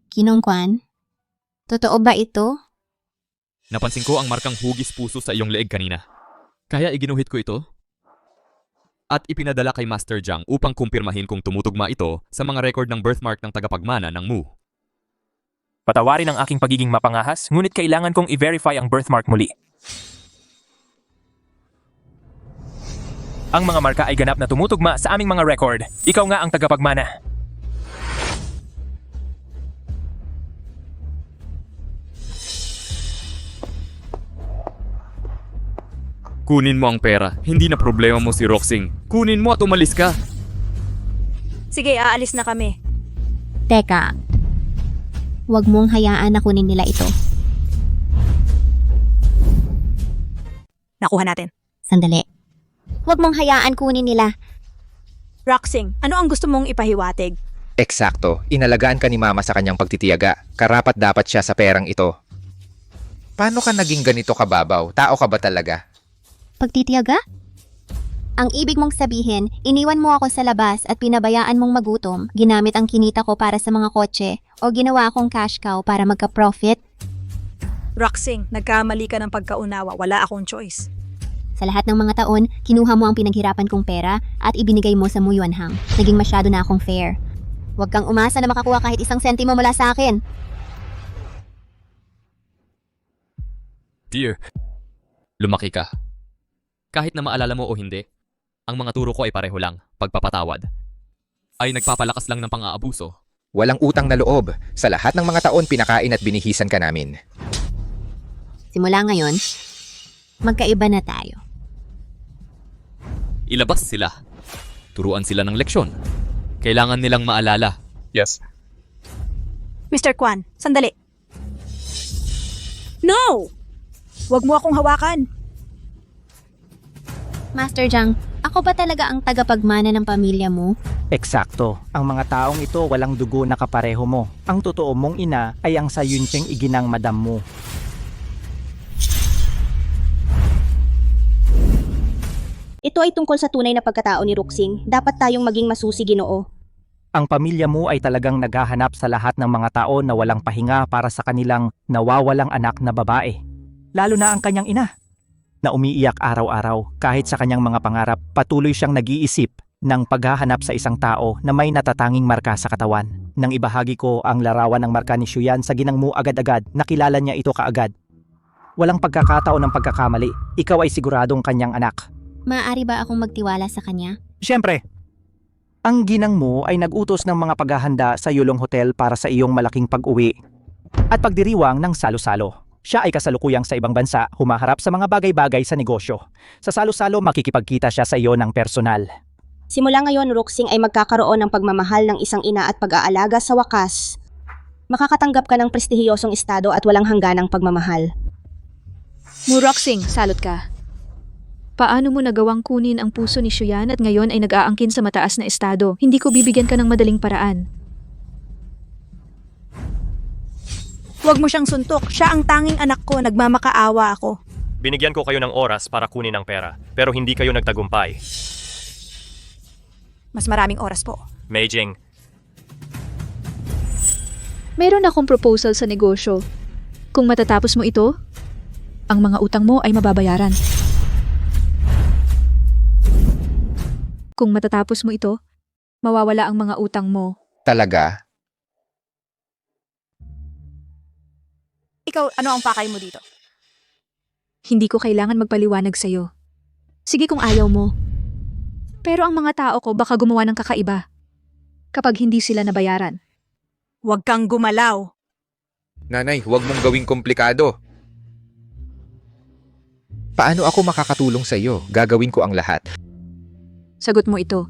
Ginong Kwan, totoo ba ito? Napansin ko ang markang hugis puso sa iyong leeg kanina. Kaya iginuhit ko ito at ipinadala kay Master Jiang upang kumpirmahin kung tumutugma ito sa mga record ng birthmark ng tagapagmana ng Mu. Patawarin ang aking pagiging mapangahas, ngunit kailangan kong i-verify ang birthmark muli. Ang mga marka ay ganap na tumutugma sa aming mga record. Ikaw nga ang tagapagmana. Kunin mo ang pera. Hindi na problema mo si Roxing. Kunin mo at umalis ka. Sige, aalis na kami. Teka, huwag mong hayaan na kunin nila ito. Nakuha natin. Sandali. Huwag mong hayaan kunin nila. Roxing, ano ang gusto mong ipahiwatig? Eksakto, inalagaan ka ni Mama sa kanyang pagtitiyaga. Karapat dapat siya sa perang ito. Paano ka naging ganito kababaw? Tao ka ba talaga? Pagtitiyaga? Ang ibig mong sabihin, iniwan mo ako sa labas at pinabayaan mong magutom, ginamit ang kinita ko para sa mga kotse, o ginawa akong cash cow para magka-profit? Roxing, nagkamali ka ng pagkaunawa. Wala akong choice. Sa lahat ng mga taon, kinuha mo ang pinaghirapan kong pera at ibinigay mo sa Muyuanhang. Naging masyado na akong fair. Huwag kang umasa na makakuha kahit isang sentimo mula sa akin. Dear, lumaki ka. Kahit na maalala mo o hindi, ang mga turo ko ay pareho lang, pagpapatawad. Ay nagpapalakas lang ng pang-aabuso. Walang utang na loob. Sa lahat ng mga taon, pinakain at binihisan ka namin. Simula ngayon, magkaiba na tayo. Ilabas sila. Turuan sila ng leksyon. Kailangan nilang maalala. Yes. Mr. Kwan, sandali. No! Huwag mo akong hawakan. Master Jiang, ako ba talaga ang tagapagmana ng pamilya mo? Eksakto. Ang mga taong ito walang dugo na kapareho mo. Ang totoo mong ina ay ang sa Yuncheng iginang madam mo. Ito ay tungkol sa tunay na pagkatao ni Roxing. Dapat tayong maging masusi, Ginoo. Ang pamilya mo ay talagang naghahanap sa lahat ng mga tao na walang pahinga para sa kanilang nawawalang anak na babae. Lalo na ang kanyang ina, na umiiyak araw-araw kahit sa kanyang mga pangarap. Patuloy siyang nag-iisip ng paghahanap sa isang tao na may natatanging marka sa katawan. Nang ibahagi ko ang larawan ng marka ni Shuyan sa ginang mo agad-agad, nakilala niya ito kaagad. Walang pagkakataon ng pagkakamali. Ikaw ay siguradong kanyang anak. Maaari ba akong magtiwala sa kanya? Siyempre, ang ginang mo ay nag-utos ng mga paghahanda sa Yulong Hotel para sa iyong malaking pag-uwi at pagdiriwang ng salo-salo. Siya ay kasalukuyang sa ibang bansa, humaharap sa mga bagay-bagay sa negosyo. Sa salo-salo, makikipagkita siya sa iyo ng personal. Simula ngayon, Roxing ay magkakaroon ng pagmamahal ng isang ina at pag-aalaga sa wakas. Makakatanggap ka ng prestihiyosong estado at walang hangganang pagmamahal. Roxing, salot ka. Paano mo nagawang kunin ang puso ni Shuyan at ngayon ay nag-aangkin sa mataas na estado? Hindi ko bibigyan ka ng madaling paraan. Huwag mo siyang suntok. Siya ang tanging anak ko. Nagmamakaawa ako. Binigyan ko kayo ng oras para kunin ang pera, pero hindi kayo nagtagumpay. Mas maraming oras po. Meijing, Mayroon akong proposal sa negosyo. Kung matatapos mo ito, ang mga utang mo ay mababayaran. Kung matatapos mo ito, mawawala ang mga utang mo. Talaga? Ikaw, ano ang pakay mo dito? Hindi ko kailangan magpaliwanag sa'yo. Sige kung ayaw mo. Pero ang mga tao ko baka gumawa ng kakaiba kapag hindi sila nabayaran. Huwag kang gumalaw. Nanay, huwag mong gawing komplikado. Paano ako makakatulong sa iyo? Gagawin ko ang lahat. Sagot mo ito.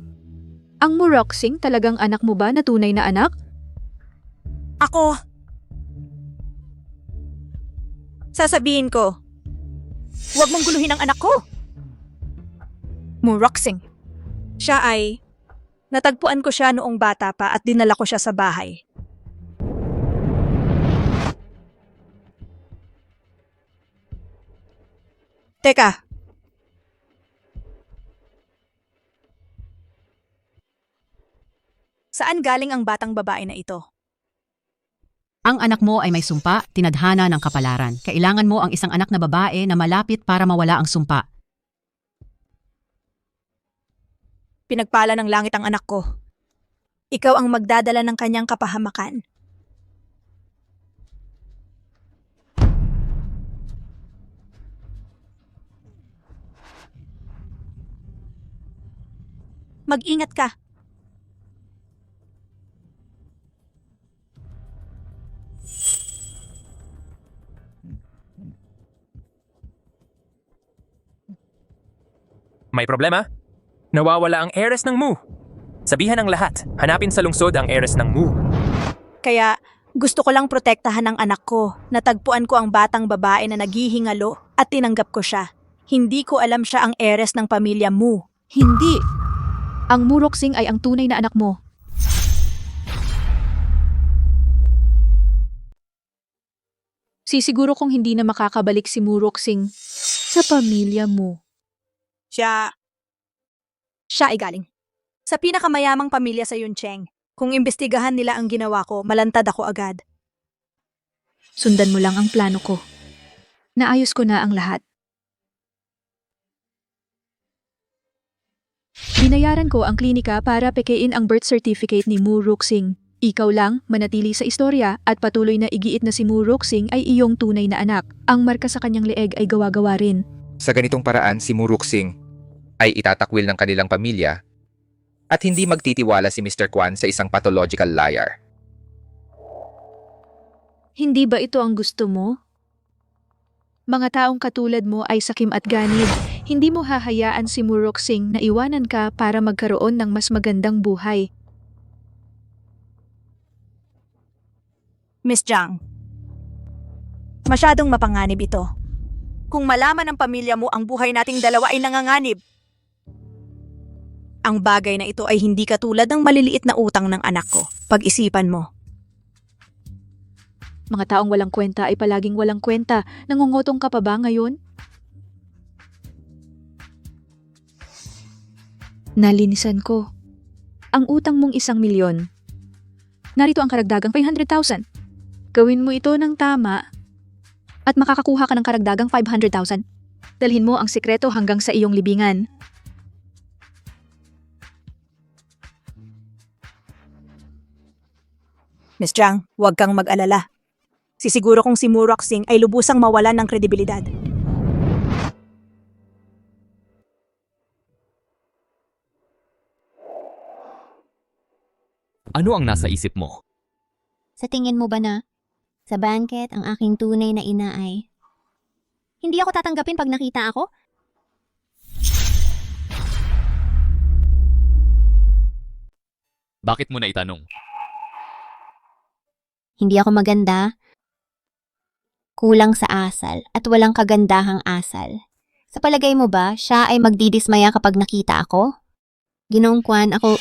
Ang Roxing talagang anak mo ba na tunay na anak? Ako. Sasabihin ko. Huwag mong guluhin ang anak ko. Roxing. Siya ay... Natagpuan ko siya noong bata pa at dinala ko siya sa bahay. Teka. Saan galing ang batang babae na ito? Ang anak mo ay may sumpa, tinadhana ng kapalaran. Kailangan mo ang isang anak na babae na malapit para mawala ang sumpa. Pinagpala ng langit ang anak ko. Ikaw ang magdadala ng kanyang kapahamakan. Mag-ingat ka. May problema? Nawawala ang heiress ng Mu. Sabihan ng lahat, hanapin sa lungsod ang heiress ng Mu. Kaya gusto ko lang protektahan ang anak ko. Natagpuan ko ang batang babae na naghihingalo at tinanggap ko siya. Hindi ko alam siya ang heiress ng pamilya Mu. Hindi. Ang Mu Roxing ay ang tunay na anak mo. Sisiguro kong hindi na makakabalik si Mu Roxing sa pamilya mo. Siya ay galing sa pinakamayamang pamilya sa Yuncheng. Kung imbestigahan nila ang ginawa ko, malantad ako agad. Sundan mo lang ang plano ko. Naayos ko na ang lahat. Binayaran ko ang klinika para pekein ang birth certificate ni Mu Roxing. Ikaw lang, manatili sa istorya at patuloy na igiit na si Mu Roxing ay iyong tunay na anak. Ang marka sa kanyang leeg ay gawa-gawa rin. Sa ganitong paraan, si Mu Roxing ay itatakwil ng kanilang pamilya at hindi magtitiwala si Mr. Kwan sa isang pathological liar. Hindi ba ito ang gusto mo? Mga taong katulad mo ay sakim at ganid. Hindi mo hahayaan si Mu Roxing na iwanan ka para magkaroon ng mas magandang buhay. Miss Zhang, masyadong mapanganib ito. Kung malaman ng pamilya mo ang buhay nating dalawa ay nanganganib. Ang bagay na ito ay hindi katulad ng maliliit na utang ng anak ko. Pag-isipan mo. Mga taong walang kwenta ay palaging walang kwenta. Nangungutong ka pa ba ngayon? Nalinisan ko. Ang utang mong 1,000,000. Narito ang karagdagang 500,000. Gawin mo ito ng tama at makakakuha ka ng karagdagang 500,000. Dalhin mo ang sikreto hanggang sa iyong libingan. Miss Zhang, huwag kang mag-alala. Sisiguro kong si Mu Roxing ay lubusang mawalan ng kredibilidad. Ano ang nasa isip mo? Sa tingin mo ba na sa banket ang aking tunay na ina ay hindi ako tatanggapin pag nakita ako? Bakit mo na itanong? Hindi ako maganda, kulang sa asal at walang kagandahang asal. Sa palagay mo ba, siya ay magdidismaya kapag nakita ako? Ginoong Kwan, ako...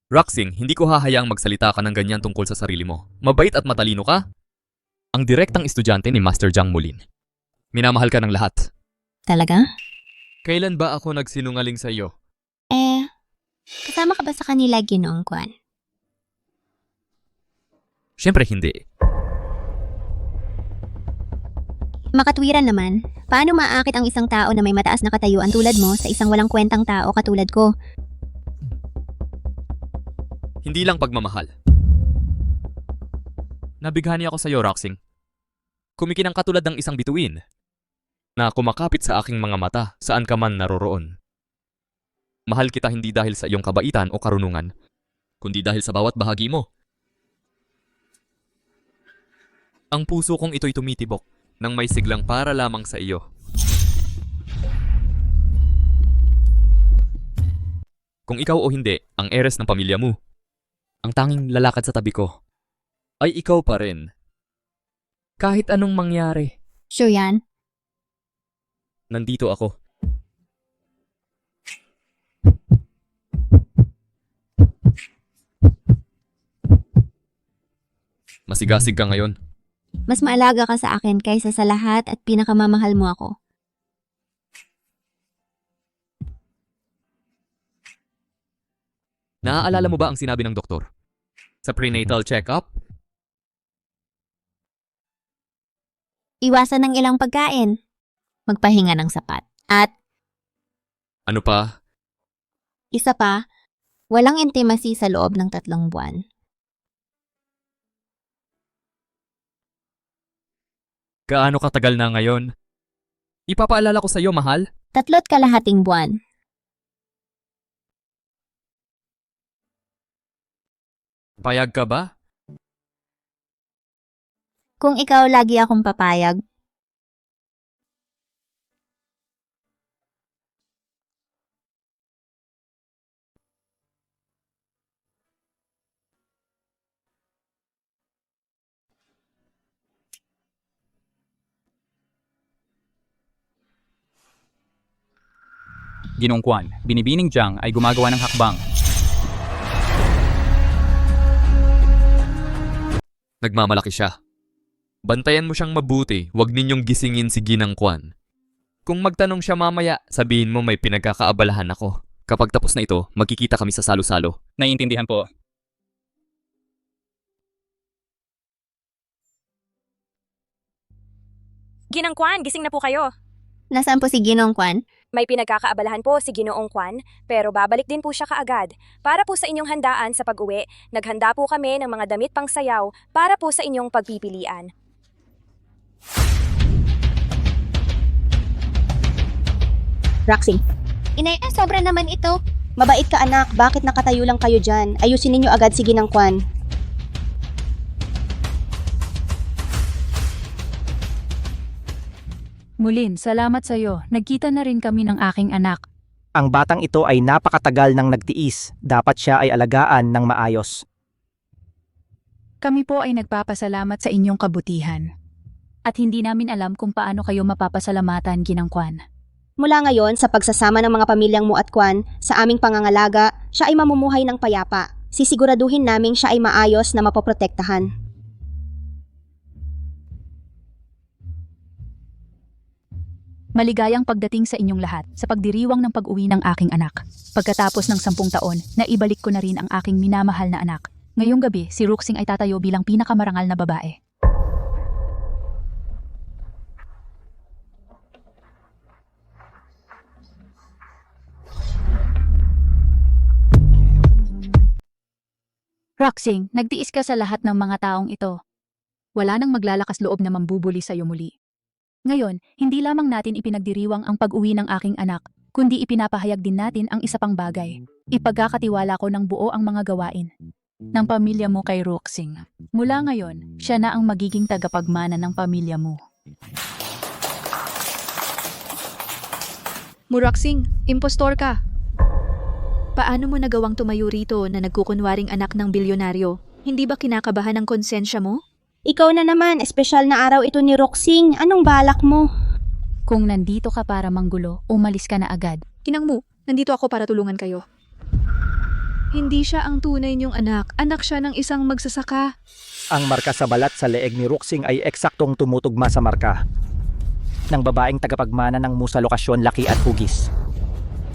Roxing, hindi ko hahayaang magsalita ka ng ganyan tungkol sa sarili mo. Mabait at matalino ka? Ang direktang estudyante ni Master Zhang Mulin. Minamahal ka ng lahat. Talaga? Kailan ba ako nagsinungaling sa iyo? Kasama ka ba sa kanila, Ginoong Kwan? Siyempre hindi. Makatwiran naman, paano maakit ang isang tao na may mataas na katayuan tulad mo sa isang walang kwentang tao katulad ko? Hindi lang pagmamahal. Nabighani ako sa iyo, Roxing. Kumikinang katulad ng isang bituin na kumakapit sa aking mga mata saan ka man naroroon. Mahal kita hindi dahil sa iyong kabaitan o karunungan, kundi dahil sa bawat bahagi mo. Ang puso kong ito'y tumitibok nang may siglang para lamang sa iyo. Kung ikaw o hindi ang heiress ng pamilya mo, ang tanging lalakad sa tabi ko ay ikaw pa rin. Kahit anong mangyari. Sure yan? Nandito ako. Masigasig ka ngayon. Mas maalaga ka sa akin kaysa sa lahat at pinakamamahal mo ako. Naaalala mo ba ang sinabi ng doktor? Sa prenatal check-up? Iwasan ng ilang pagkain. Magpahinga ng sapat. At Ano pa? isa pa, walang intimacy sa loob ng 3 buwan. Gaano katagal na ngayon? Ipapaalala ko sa iyo, mahal. 3.5 buwan. Payag ka ba? Kung ikaw lagi akong papayag, Ginong Kwan, Binibining Jiang ay gumagawa ng hakbang. Nagmamalaki siya. Bantayan mo siyang mabuti, huwag ninyong gisingin si Ginang Kwan. Kung magtanong siya mamaya, sabihin mo may pinagkakaabalahan ako. Kapag tapos na ito, magkikita kami sa salo-salo. Naiintindihan po. Ginang Kwan, gising na po kayo. nasaan po si Ginong Kwan? May pinagkakaabalahan po si Ginoong Kwan, pero babalik din po siya kaagad. Para po sa inyong handaan sa pag-uwi, naghanda po kami ng mga damit pang sayaw para po sa inyong pagpipilian. Roxy, Inay, sobra naman ito. mabait ka anak, bakit nakatayo lang kayo dyan? Ayusin ninyo agad si Ginang Kwan. Mulin, salamat sa'yo. Nagkita na rin kami ng aking anak. Ang batang ito ay napakatagal nang nagtiis. Dapat siya ay alagaan ng maayos. Kami po ay nagpapasalamat sa inyong kabutihan. At hindi namin alam kung paano kayo mapapasalamatan, Ginang Kwan. Mula ngayon, sa pagsasama ng mga pamilyang Mu at Kwan, sa aming pangangalaga, siya ay mamumuhay ng payapa. Sisiguraduhin naming siya ay maayos na mapoprotektahan. Maligayang pagdating sa inyong lahat sa pagdiriwang ng pag-uwi ng aking anak. Pagkatapos ng 10 taon, naibalik ko na rin ang aking minamahal na anak. Ngayong gabi, si Ruxing ay tatayo bilang pinakamarangal na babae. Ruxing, nagtiis ka sa lahat ng mga taong ito. Wala nang maglalakas loob na mambubuli sa iyo muli. Ngayon, hindi lamang natin ipinagdiriwang ang pag-uwi ng aking anak, kundi ipinapahayag din natin ang isa pang bagay. Ipagkakatiwala ko ng buo ang mga gawain ng pamilya mo kay Ruxing. Mula ngayon, siya na ang magiging tagapagmana ng pamilya mo. Muraxing, impostor ka. Paano mo nagawang tumayo rito na nagkukunwaring anak ng bilyonaryo? Hindi ba kinakabahan ang konsensya mo? Ikaw na naman, espesyal na araw ito ni Roxing. Anong balak mo? Kung nandito ka para manggulo, umalis ka na agad. Tinang mo, nandito ako para tulungan kayo. Hindi siya ang tunay niyong anak. Anak siya ng isang magsasaka. Ang marka sa balat sa leeg ni Ruxing ay eksaktong tumutugma sa marka ng babaeng tagapagmana ng Mu sa lokasyon Laki at Hugis.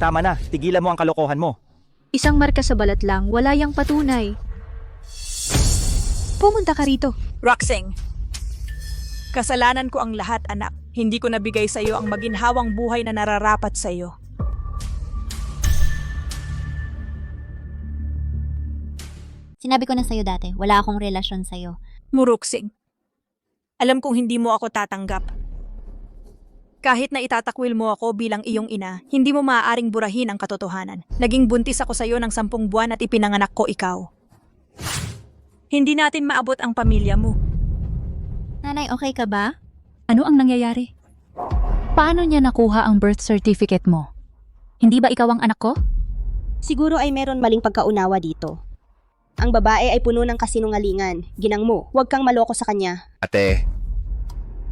Tama na, tigilan mo ang kalokohan mo. Isang marka sa balat lang, wala yang patunay. Pumunta ka rito. Roxing, kasalanan ko ang lahat, anak. Hindi ko nabigay sa iyo ang maginhawang buhay na nararapat sa iyo. Sinabi ko na sa'yo dati, wala akong relasyon sa'yo. Muruxing, alam kong hindi mo ako tatanggap. Kahit na itatakwil mo ako bilang iyong ina, hindi mo maaaring burahin ang katotohanan. Naging buntis ako sa iyo ng 10 buwan at ipinanganak ko ikaw. Hindi natin maabot ang pamilya mo. Nanay, okay ka ba? Ano ang nangyayari? Paano niya nakuha ang birth certificate mo? Hindi ba ikaw ang anak ko? Siguro ay meron maling pagkaunawa dito. Ang babae ay puno ng kasinungalingan. Ginang Mu, huwag kang maloko sa kanya. Ate,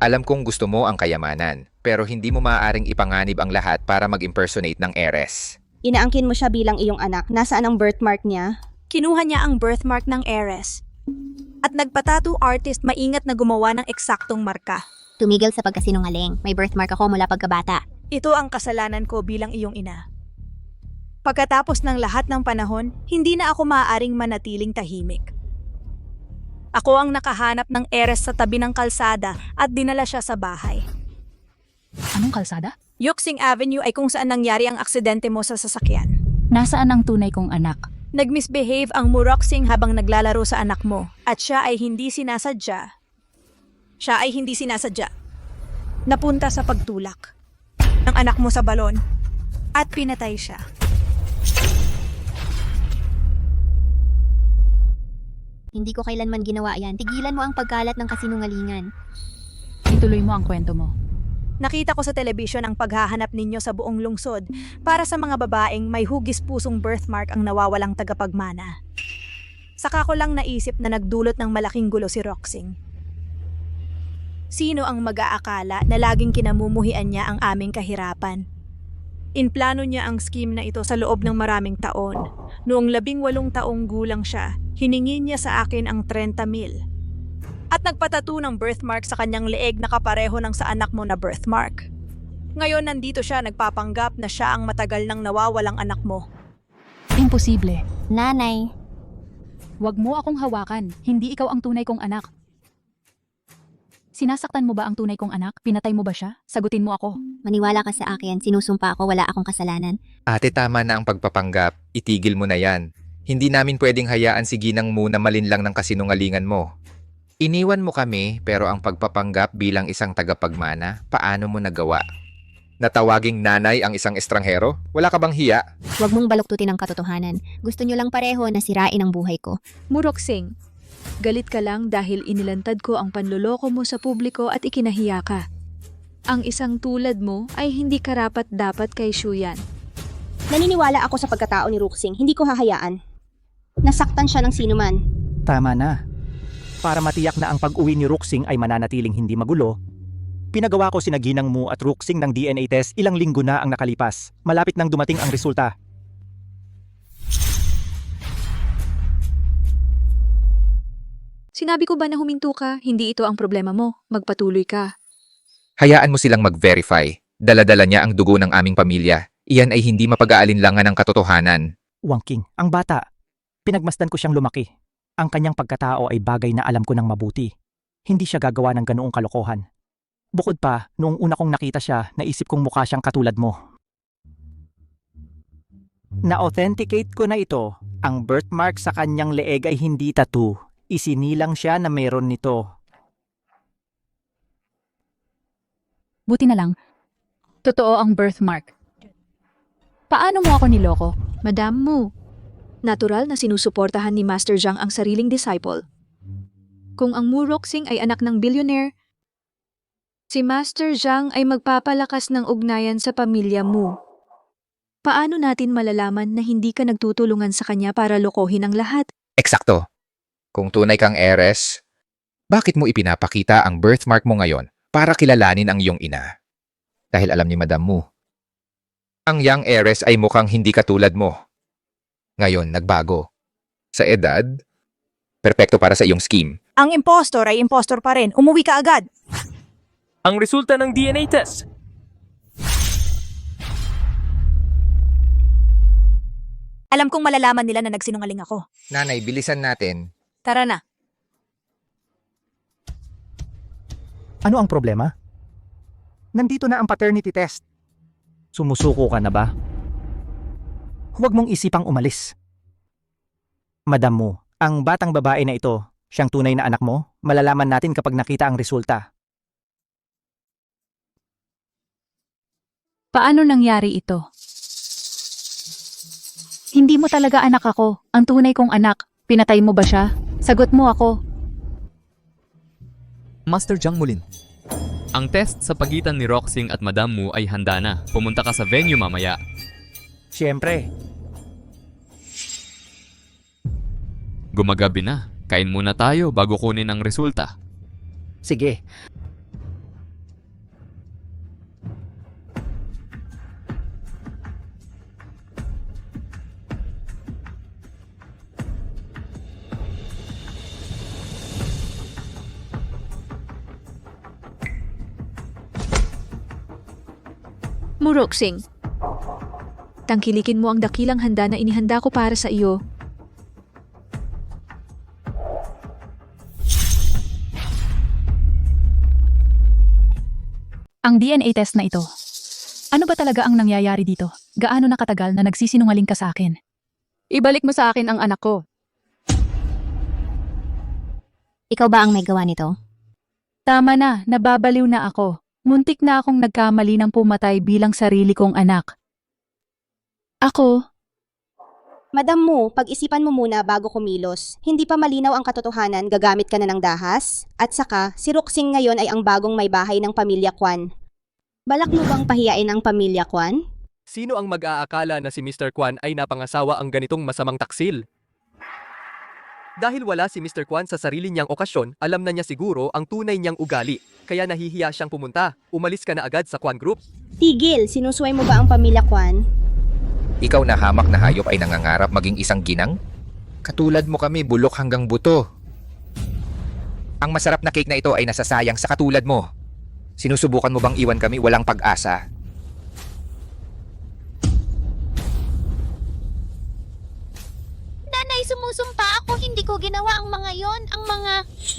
alam kong gusto mo ang kayamanan, pero hindi mo maaaring ipanganib ang lahat para mag-impersonate ng heiress. Inaangkin mo siya bilang iyong anak. Nasaan ang birthmark niya? Kinuha niya ang birthmark ng heiress. At nagpa-tattoo artist maingat na gumawa ng eksaktong marka. Tumigil sa pagkasinungaling. May birthmark ako mula pagkabata. Ito ang kasalanan ko bilang iyong ina. Pagkatapos ng lahat ng panahon, hindi na ako maaaring manatiling tahimik. Ako ang nakahanap ng heiress sa tabi ng kalsada at dinala siya sa bahay. Anong kalsada? Yuxing Avenue ay kung saan nangyari ang aksidente mo sa sasakyan. Nasaan ang tunay kong anak? Nagmisbehave ang Muroxing habang naglalaro sa anak mo at siya ay hindi sinasadya. napunta sa pagtulak ng anak mo sa balon at pinatay siya. Hindi ko kailanman ginawa yan. Tigilan mo ang pagkalat ng kasinungalingan. Ituloy mo ang kwento mo. Nakita ko sa telebisyon ang paghahanap ninyo sa buong lungsod para sa mga babaeng may hugis pusong birthmark ang nawawalang tagapagmana. Saka ko lang naisip na nagdulot ng malaking gulo si Roxing. Sino ang mag-aakala na laging kinamumuhian niya ang aming kahirapan? Inplano niya ang scheme na ito sa loob ng maraming taon. Noong 18 taong gulang siya, hiningi niya sa akin ang 30,000. At nagpatato ng birthmark sa kanyang leeg na kapareho ng sa anak mo na birthmark. Ngayon nandito siya nagpapanggap na siya ang matagal nang nawawalang anak mo. Imposible. Nanay, Huwag mo akong hawakan. Hindi ikaw ang tunay kong anak. Sinasaktan mo ba ang tunay kong anak? Pinatay mo ba siya? Sagutin mo ako. maniwala ka sa akin. Sinusumpa ako, wala akong kasalanan. Ate, tama na ang pagpapanggap. Itigil mo na yan. Hindi namin pwedeng hayaan si Ginang Mu na malinlang ng kasinungalingan mo. Iniwan mo kami, pero ang pagpapanggap bilang isang tagapagmana, paano mo nagawa? Natawaging nanay ang isang estranghero? Wala ka bang hiya? Huwag mong baluktutin ang katotohanan. Gusto nyo lang pareho na sirain ang buhay ko. Muroksing, galit ka lang dahil inilantad ko ang panloloko mo sa publiko at ikinahiya ka. Ang isang tulad mo ay hindi karapat-dapat kay Shuyan. Naniniwala ako sa pagkatao ni Roxing, hindi ko hahayaan. Nasaktan siya ng sinuman. Tama na. Para matiyak na ang pag-uwi ni Roxing ay mananatiling hindi magulo, pinagawa ko sina Ginang Mu at Roxing ng DNA test ilang linggo na ang nakalipas. Malapit nang dumating ang resulta. Sinabi ko ba na huminto ka? Hindi ito ang problema mo. Magpatuloy ka. Hayaan mo silang mag-verify. Dala-dala niya ang dugo ng aming pamilya. Iyan ay hindi mapag-aalinlangan ng katotohanan. Wangking, ang bata. Pinagmasdan ko siyang lumaki. Ang kanyang pagkatao ay bagay na alam ko ng mabuti. Hindi siya gagawa ng ganoong kalokohan. Bukod pa, noong una kong nakita siya, naisip kong mukha siyang katulad mo. Na-authenticate ko na ito. Ang birthmark sa kanyang leeg ay hindi tattoo. Isinilang siya na mayroon nito. Buti na lang. Totoo ang birthmark. Paano mo ako niloko? Madam Mu. Natural na sinusuportahan ni Master Zhang ang sariling disciple. Kung ang Mu Roxing ay anak ng billionaire, si Master Zhang ay magpapalakas ng ugnayan sa pamilya Mu. Paano natin malalaman na hindi ka nagtutulungan sa kanya para lokohin ang lahat? Eksakto. Kung tunay kang heiress, bakit mo ipinapakita ang birthmark mo ngayon para kilalanin ang iyong ina? Dahil alam ni Madam Mu, ang young heiress ay mukhang hindi katulad mo. Ngayon, nagbago. Sa edad, perpekto para sa iyong scheme. Ang impostor ay impostor pa rin. Umuwi ka agad. Ang resulta ng DNA test. Alam kong malalaman nila na nagsinungaling ako. Nanay, bilisan natin. Tara na. Ano ang problema? Nandito na ang paternity test. Sumusuko ka na ba? Huwag mong isipang umalis. Madam Mu, ang batang babae na ito, siyang tunay na anak mo, malalaman natin kapag nakita ang resulta. Paano nangyari ito? Hindi mo talaga anak ako. Ang tunay kong anak. Pinatay mo ba siya? Sagot mo ako. Master Zhang Mulin. Ang test sa pagitan ni Roxing at Madam Mu ay handa na. Pumunta ka sa venue mamaya. Siyempre. Gumagabi na. Kain muna tayo bago kunin ang resulta. Sige. Muroksing. Tangkilikin mo ang dakilang handa na inihanda ko para sa iyo. Ang DNA test na ito. Ano ba talaga ang nangyayari dito? Gaano na katagal na nagsisinungaling ka sa akin? Ibalik mo sa akin ang anak ko. Ikaw ba ang may gawa nito? Tama na, nababaliw na ako. Muntik na akong nagkamali ng pumatay bilang sarili kong anak. Ako, Madam Mu, pag-isipan mo muna bago kumilos. Hindi pa malinaw ang katotohanan, gagamit ka na ng dahas. At saka, si Ruxing ngayon ay ang bagong may bahay ng pamilya Kwan. Balak mo bang pahiyain ang pamilya Kwan? Sino ang mag-aakala na si Mr. Kwan ay napangasawa ang ganitong masamang taksil? Dahil wala si Mr. Kwan sa sarili niyang okasyon, alam na niya siguro ang tunay niyang ugali. Kaya nahihiya siyang pumunta. Umalis ka na agad sa Kwan Group. Tigil, sinusway mo ba ang pamilya Kwan? Ikaw na hamak na hayop ay nangangarap maging isang ginang? Katulad mo kami, bulok hanggang buto. Ang masarap na cake na ito ay nasasayang sa katulad mo. Sinusubukan mo bang iwan kami walang pag-asa? Nanay, sumusumpa ako. Hindi ko ginawa ang mga yon. Ang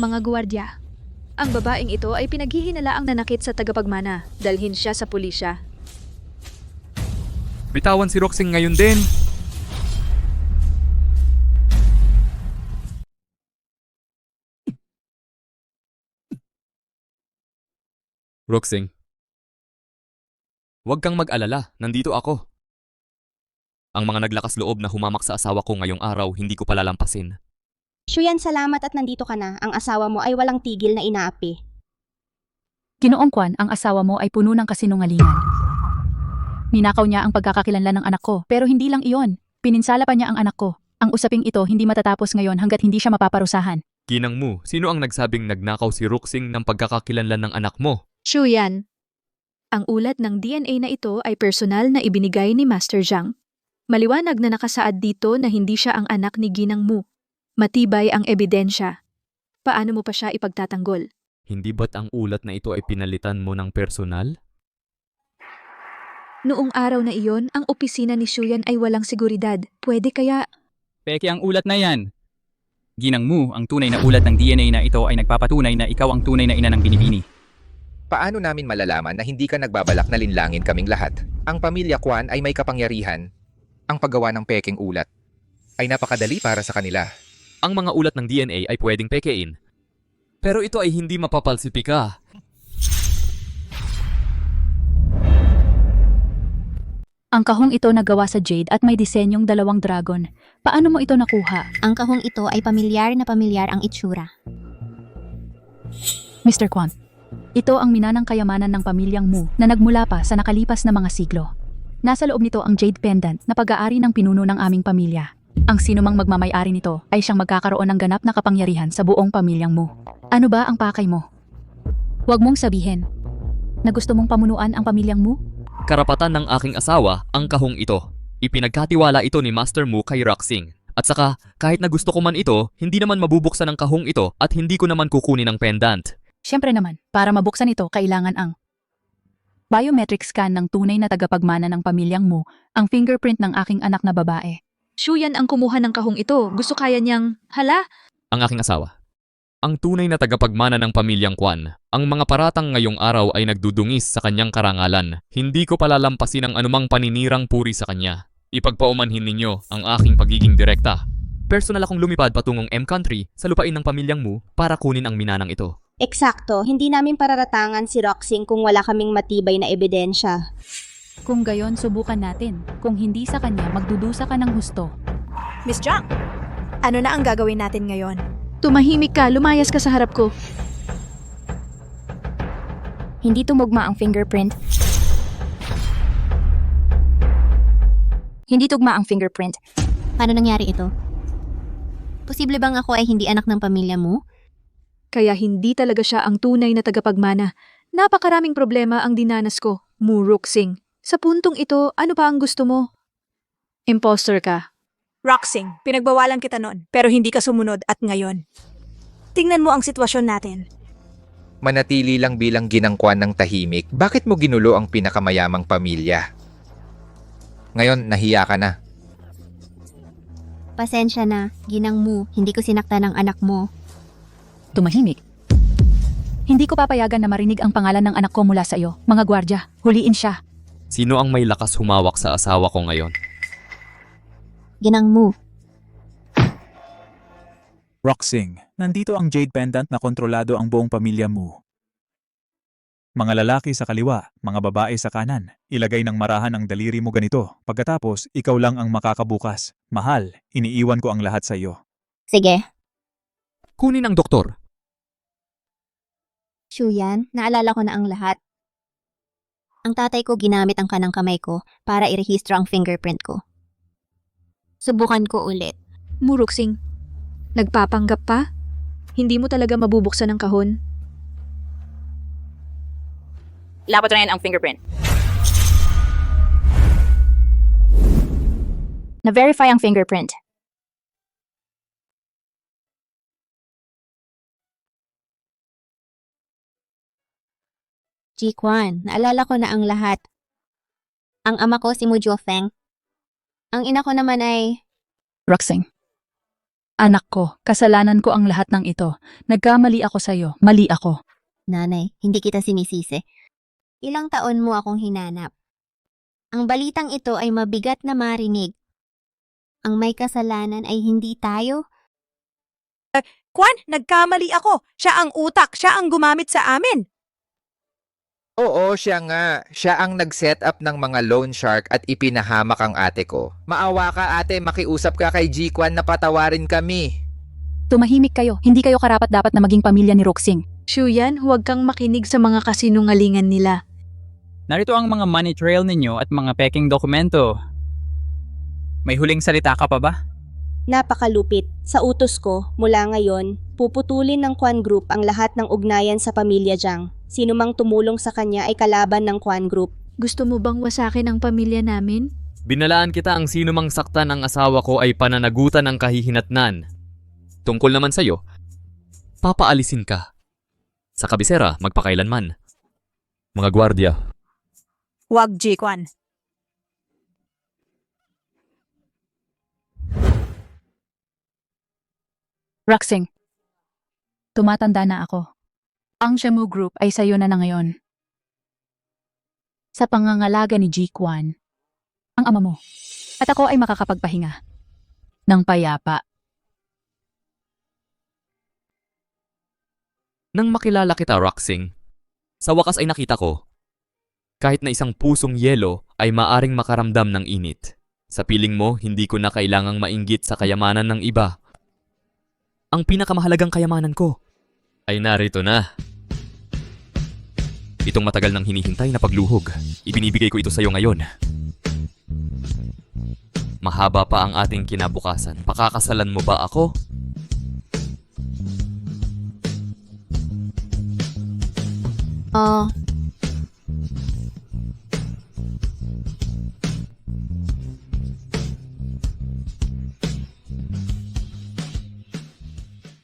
mga gwardiya. Ang babaeng ito ay pinaghihinalaang nanakit sa tagapagmana. Dalhin siya sa pulisya. Bitawan si Roxing ngayon din. Roxing. Huwag kang mag-alala, nandito ako. Ang mga naglakas loob na humamak sa asawa ko ngayong araw, hindi ko palalampasin. Shuyan, salamat at nandito ka na. Ang asawa mo ay walang tigil na inaapi. Ginoong Kwan, ang asawa mo ay puno ng kasinungalingan. Ninakaw niya ang pagkakakilanlan ng anak ko, pero hindi lang iyon. Pininsala pa niya ang anak ko. Ang usaping ito hindi matatapos ngayon hanggat hindi siya mapaparusahan. Ginang Mu, sino ang nagsabing nagnakaw si Roxing ng pagkakakilanlan ng anak mo? Shuyan, ang ulat ng DNA na ito ay personal na ibinigay ni Master Zhang. Maliwanag na nakasaad dito na hindi siya ang anak ni Ginang Mu. Matibay ang ebidensya. Paano mo pa siya ipagtatanggol? Hindi ba't ang ulat na ito ay pinalitan mo ng personal? Noong araw na iyon, ang opisina ni Shuyan ay walang seguridad. Pwede kaya... Peke ang ulat na yan. Ginang Mu, ang tunay na ulat ng DNA na ito ay nagpapatunay na ikaw ang tunay na ina ng binibini. Paano namin malalaman na hindi ka nagbabalak na linlangin kaming lahat? Ang pamilya Kwan ay may kapangyarihan. Ang paggawa ng pekeng ulat ay napakadali para sa kanila. Ang mga ulat ng DNA ay pwedeng pekein. Pero ito ay hindi mapapalsipika. Ang kahong ito nagawa sa jade at may disenyong 2 dragon. Paano mo ito nakuha? Ang kahong ito ay pamilyar ang itsura. Mr. Kwan, ito ang minanang kayamanan ng pamilyang Mu na nagmula pa sa nakalipas na mga siglo. Nasa loob nito ang jade pendant na pag-aari ng pinuno ng aming pamilya. Ang sinumang magmamay-ari nito ay siyang magkakaroon ng ganap na kapangyarihan sa buong pamilyang Mu. Ano ba ang pakay mo? Huwag mong sabihin na gusto mong pamunuan ang pamilyang Mu? Karapatan ng aking asawa ang kahong ito. Ipinagkatiwala ito ni Master Mu kay Roxing. At saka, kahit na gusto ko man ito, hindi naman mabubuksan ang kahong ito at hindi ko naman kukunin ang pendant. Siyempre naman, para mabuksan ito, kailangan ang biometric scan ng tunay na tagapagmana ng pamilyang Mu, ang fingerprint ng aking anak na babae. Shuyan ang kumuha ng kahong ito. Gusto kaya niyang, hala? Ang aking asawa. Ang tunay na tagapagmana ng pamilyang Kwan. Ang mga paratang ngayong araw ay nagdudungis sa kanyang karangalan. Hindi ko palalampasin ang anumang paninirang puri sa kanya. Ipagpaumanhin ninyo ang aking pagiging direkta. Personal akong lumipad patungong M-Country sa lupain ng pamilyang Mu para kunin ang minanang ito. Eksakto, hindi namin pararatangan si Roxing kung wala kaming matibay na ebidensya. Kung gayon, subukan natin. Kung hindi sa kanya, magdudusa ka ng husto. Miss Zhang, ano na ang gagawin natin ngayon? Tumahimik ka, lumayas ka sa harap ko. Hindi tumugma ang fingerprint. Hindi tugma ang fingerprint. Paano nangyari ito? Posible bang ako ay hindi anak ng pamilya mo? Kaya hindi talaga siya ang tunay na tagapagmana. Napakaraming problema ang dinanas ko, Mu Ruxing. Sa puntong ito, ano pa ang gusto mo? Imposter ka. Roxing, pinagbawalan kita noon, pero hindi ka sumunod at ngayon. Tingnan mo ang sitwasyon natin. Manatili lang bilang ginang Kwan ng tahimik. Bakit mo ginulo ang pinakamayamang pamilya? Ngayon, nahiya ka na. Pasensya na, Ginang Mu, hindi ko sinaktan ang anak mo. Tumahimik. Hindi ko papayagan na marinig ang pangalan ng anak ko mula sa iyo. Mga gwardya, huliin siya. Sino ang may lakas humawak sa asawa ko ngayon? Ginang Mu. Roxing, nandito ang jade pendant na kontrolado ang buong pamilya mo. Mga lalaki sa kaliwa, mga babae sa kanan. Ilagay ng marahan ang daliri mo ganito. Pagkatapos, ikaw lang ang makakabukas. Mahal, iniiwan ko ang lahat sa iyo. Sige. Kunin ang doktor. Shuyan, naalala ko na ang lahat. Ang tatay ko ginamit ang kanang kamay ko para irehistro ang fingerprint ko. Subukan ko ulit. Muruksing, nagpapanggap pa? Hindi mo talaga mabubuksan ang kahon? Lapatunayan ang fingerprint. Na-verify ang fingerprint. Ji-Kwan, naalala ko na ang lahat. Ang ama ko si Mu Feng. Ang ina ko naman ay... Roxing. Anak ko, kasalanan ko ang lahat ng ito. Nagkamali ako sa'yo. Mali ako. Nanay, hindi kita sinisisi. Ilang taon mo akong hinanap. Ang balitang ito ay mabigat na marinig. Ang may kasalanan ay hindi tayo. Kwan, nagkamali ako. Siya ang utak. Siya ang gumamit sa amin. Oo, siya nga. Siya ang nag-set up ng mga loan shark at ipinahamak ang ate ko. Maawa ka ate, makiusap ka kay Ji-Kwan na patawarin kami. Tumahimik kayo. Hindi kayo karapat-dapat na maging pamilya ni Roxing. Shuyan, huwag kang makinig sa mga kasinungalingan nila. Narito ang mga money trail ninyo at mga peking dokumento. May huling salita ka pa ba? Napakalupit. Sa utos ko, mula ngayon, puputulin ng Kwan Group ang lahat ng ugnayan sa pamilya Jiang. Sino mang tumulong sa kanya ay kalaban ng Kwan Group. Gusto mo bang wasakin ang pamilya namin? Binalaan kita ang sino mang saktan ng asawa ko ay pananagutan ng kahihinatnan. Tungkol naman sa'yo, papaalisin ka. Sa kabisera, magpakailanman. Mga gwardya. Wag, Ji-Kwan. Roxing, tumatanda na ako. Ang Shamu Group ay sayo na ngayon. Sa pangangalaga ni Ji-Kwan, ang ama mo, at ako ay makakapagpahinga ng payapa. Nang makilala kita, Roxing, sa wakas ay nakita ko, kahit na isang pusong yelo ay maaring makaramdam ng init. Sa piling mo, hindi ko na kailangang mainggit sa kayamanan ng iba. Ang pinakamahalagang kayamanan ko ay narito na. Itong matagal nang hinihintay na pagluhog, ibinibigay ko ito sa iyo ngayon. Mahaba pa ang ating kinabukasan. Pakakasalan mo ba ako? Oh,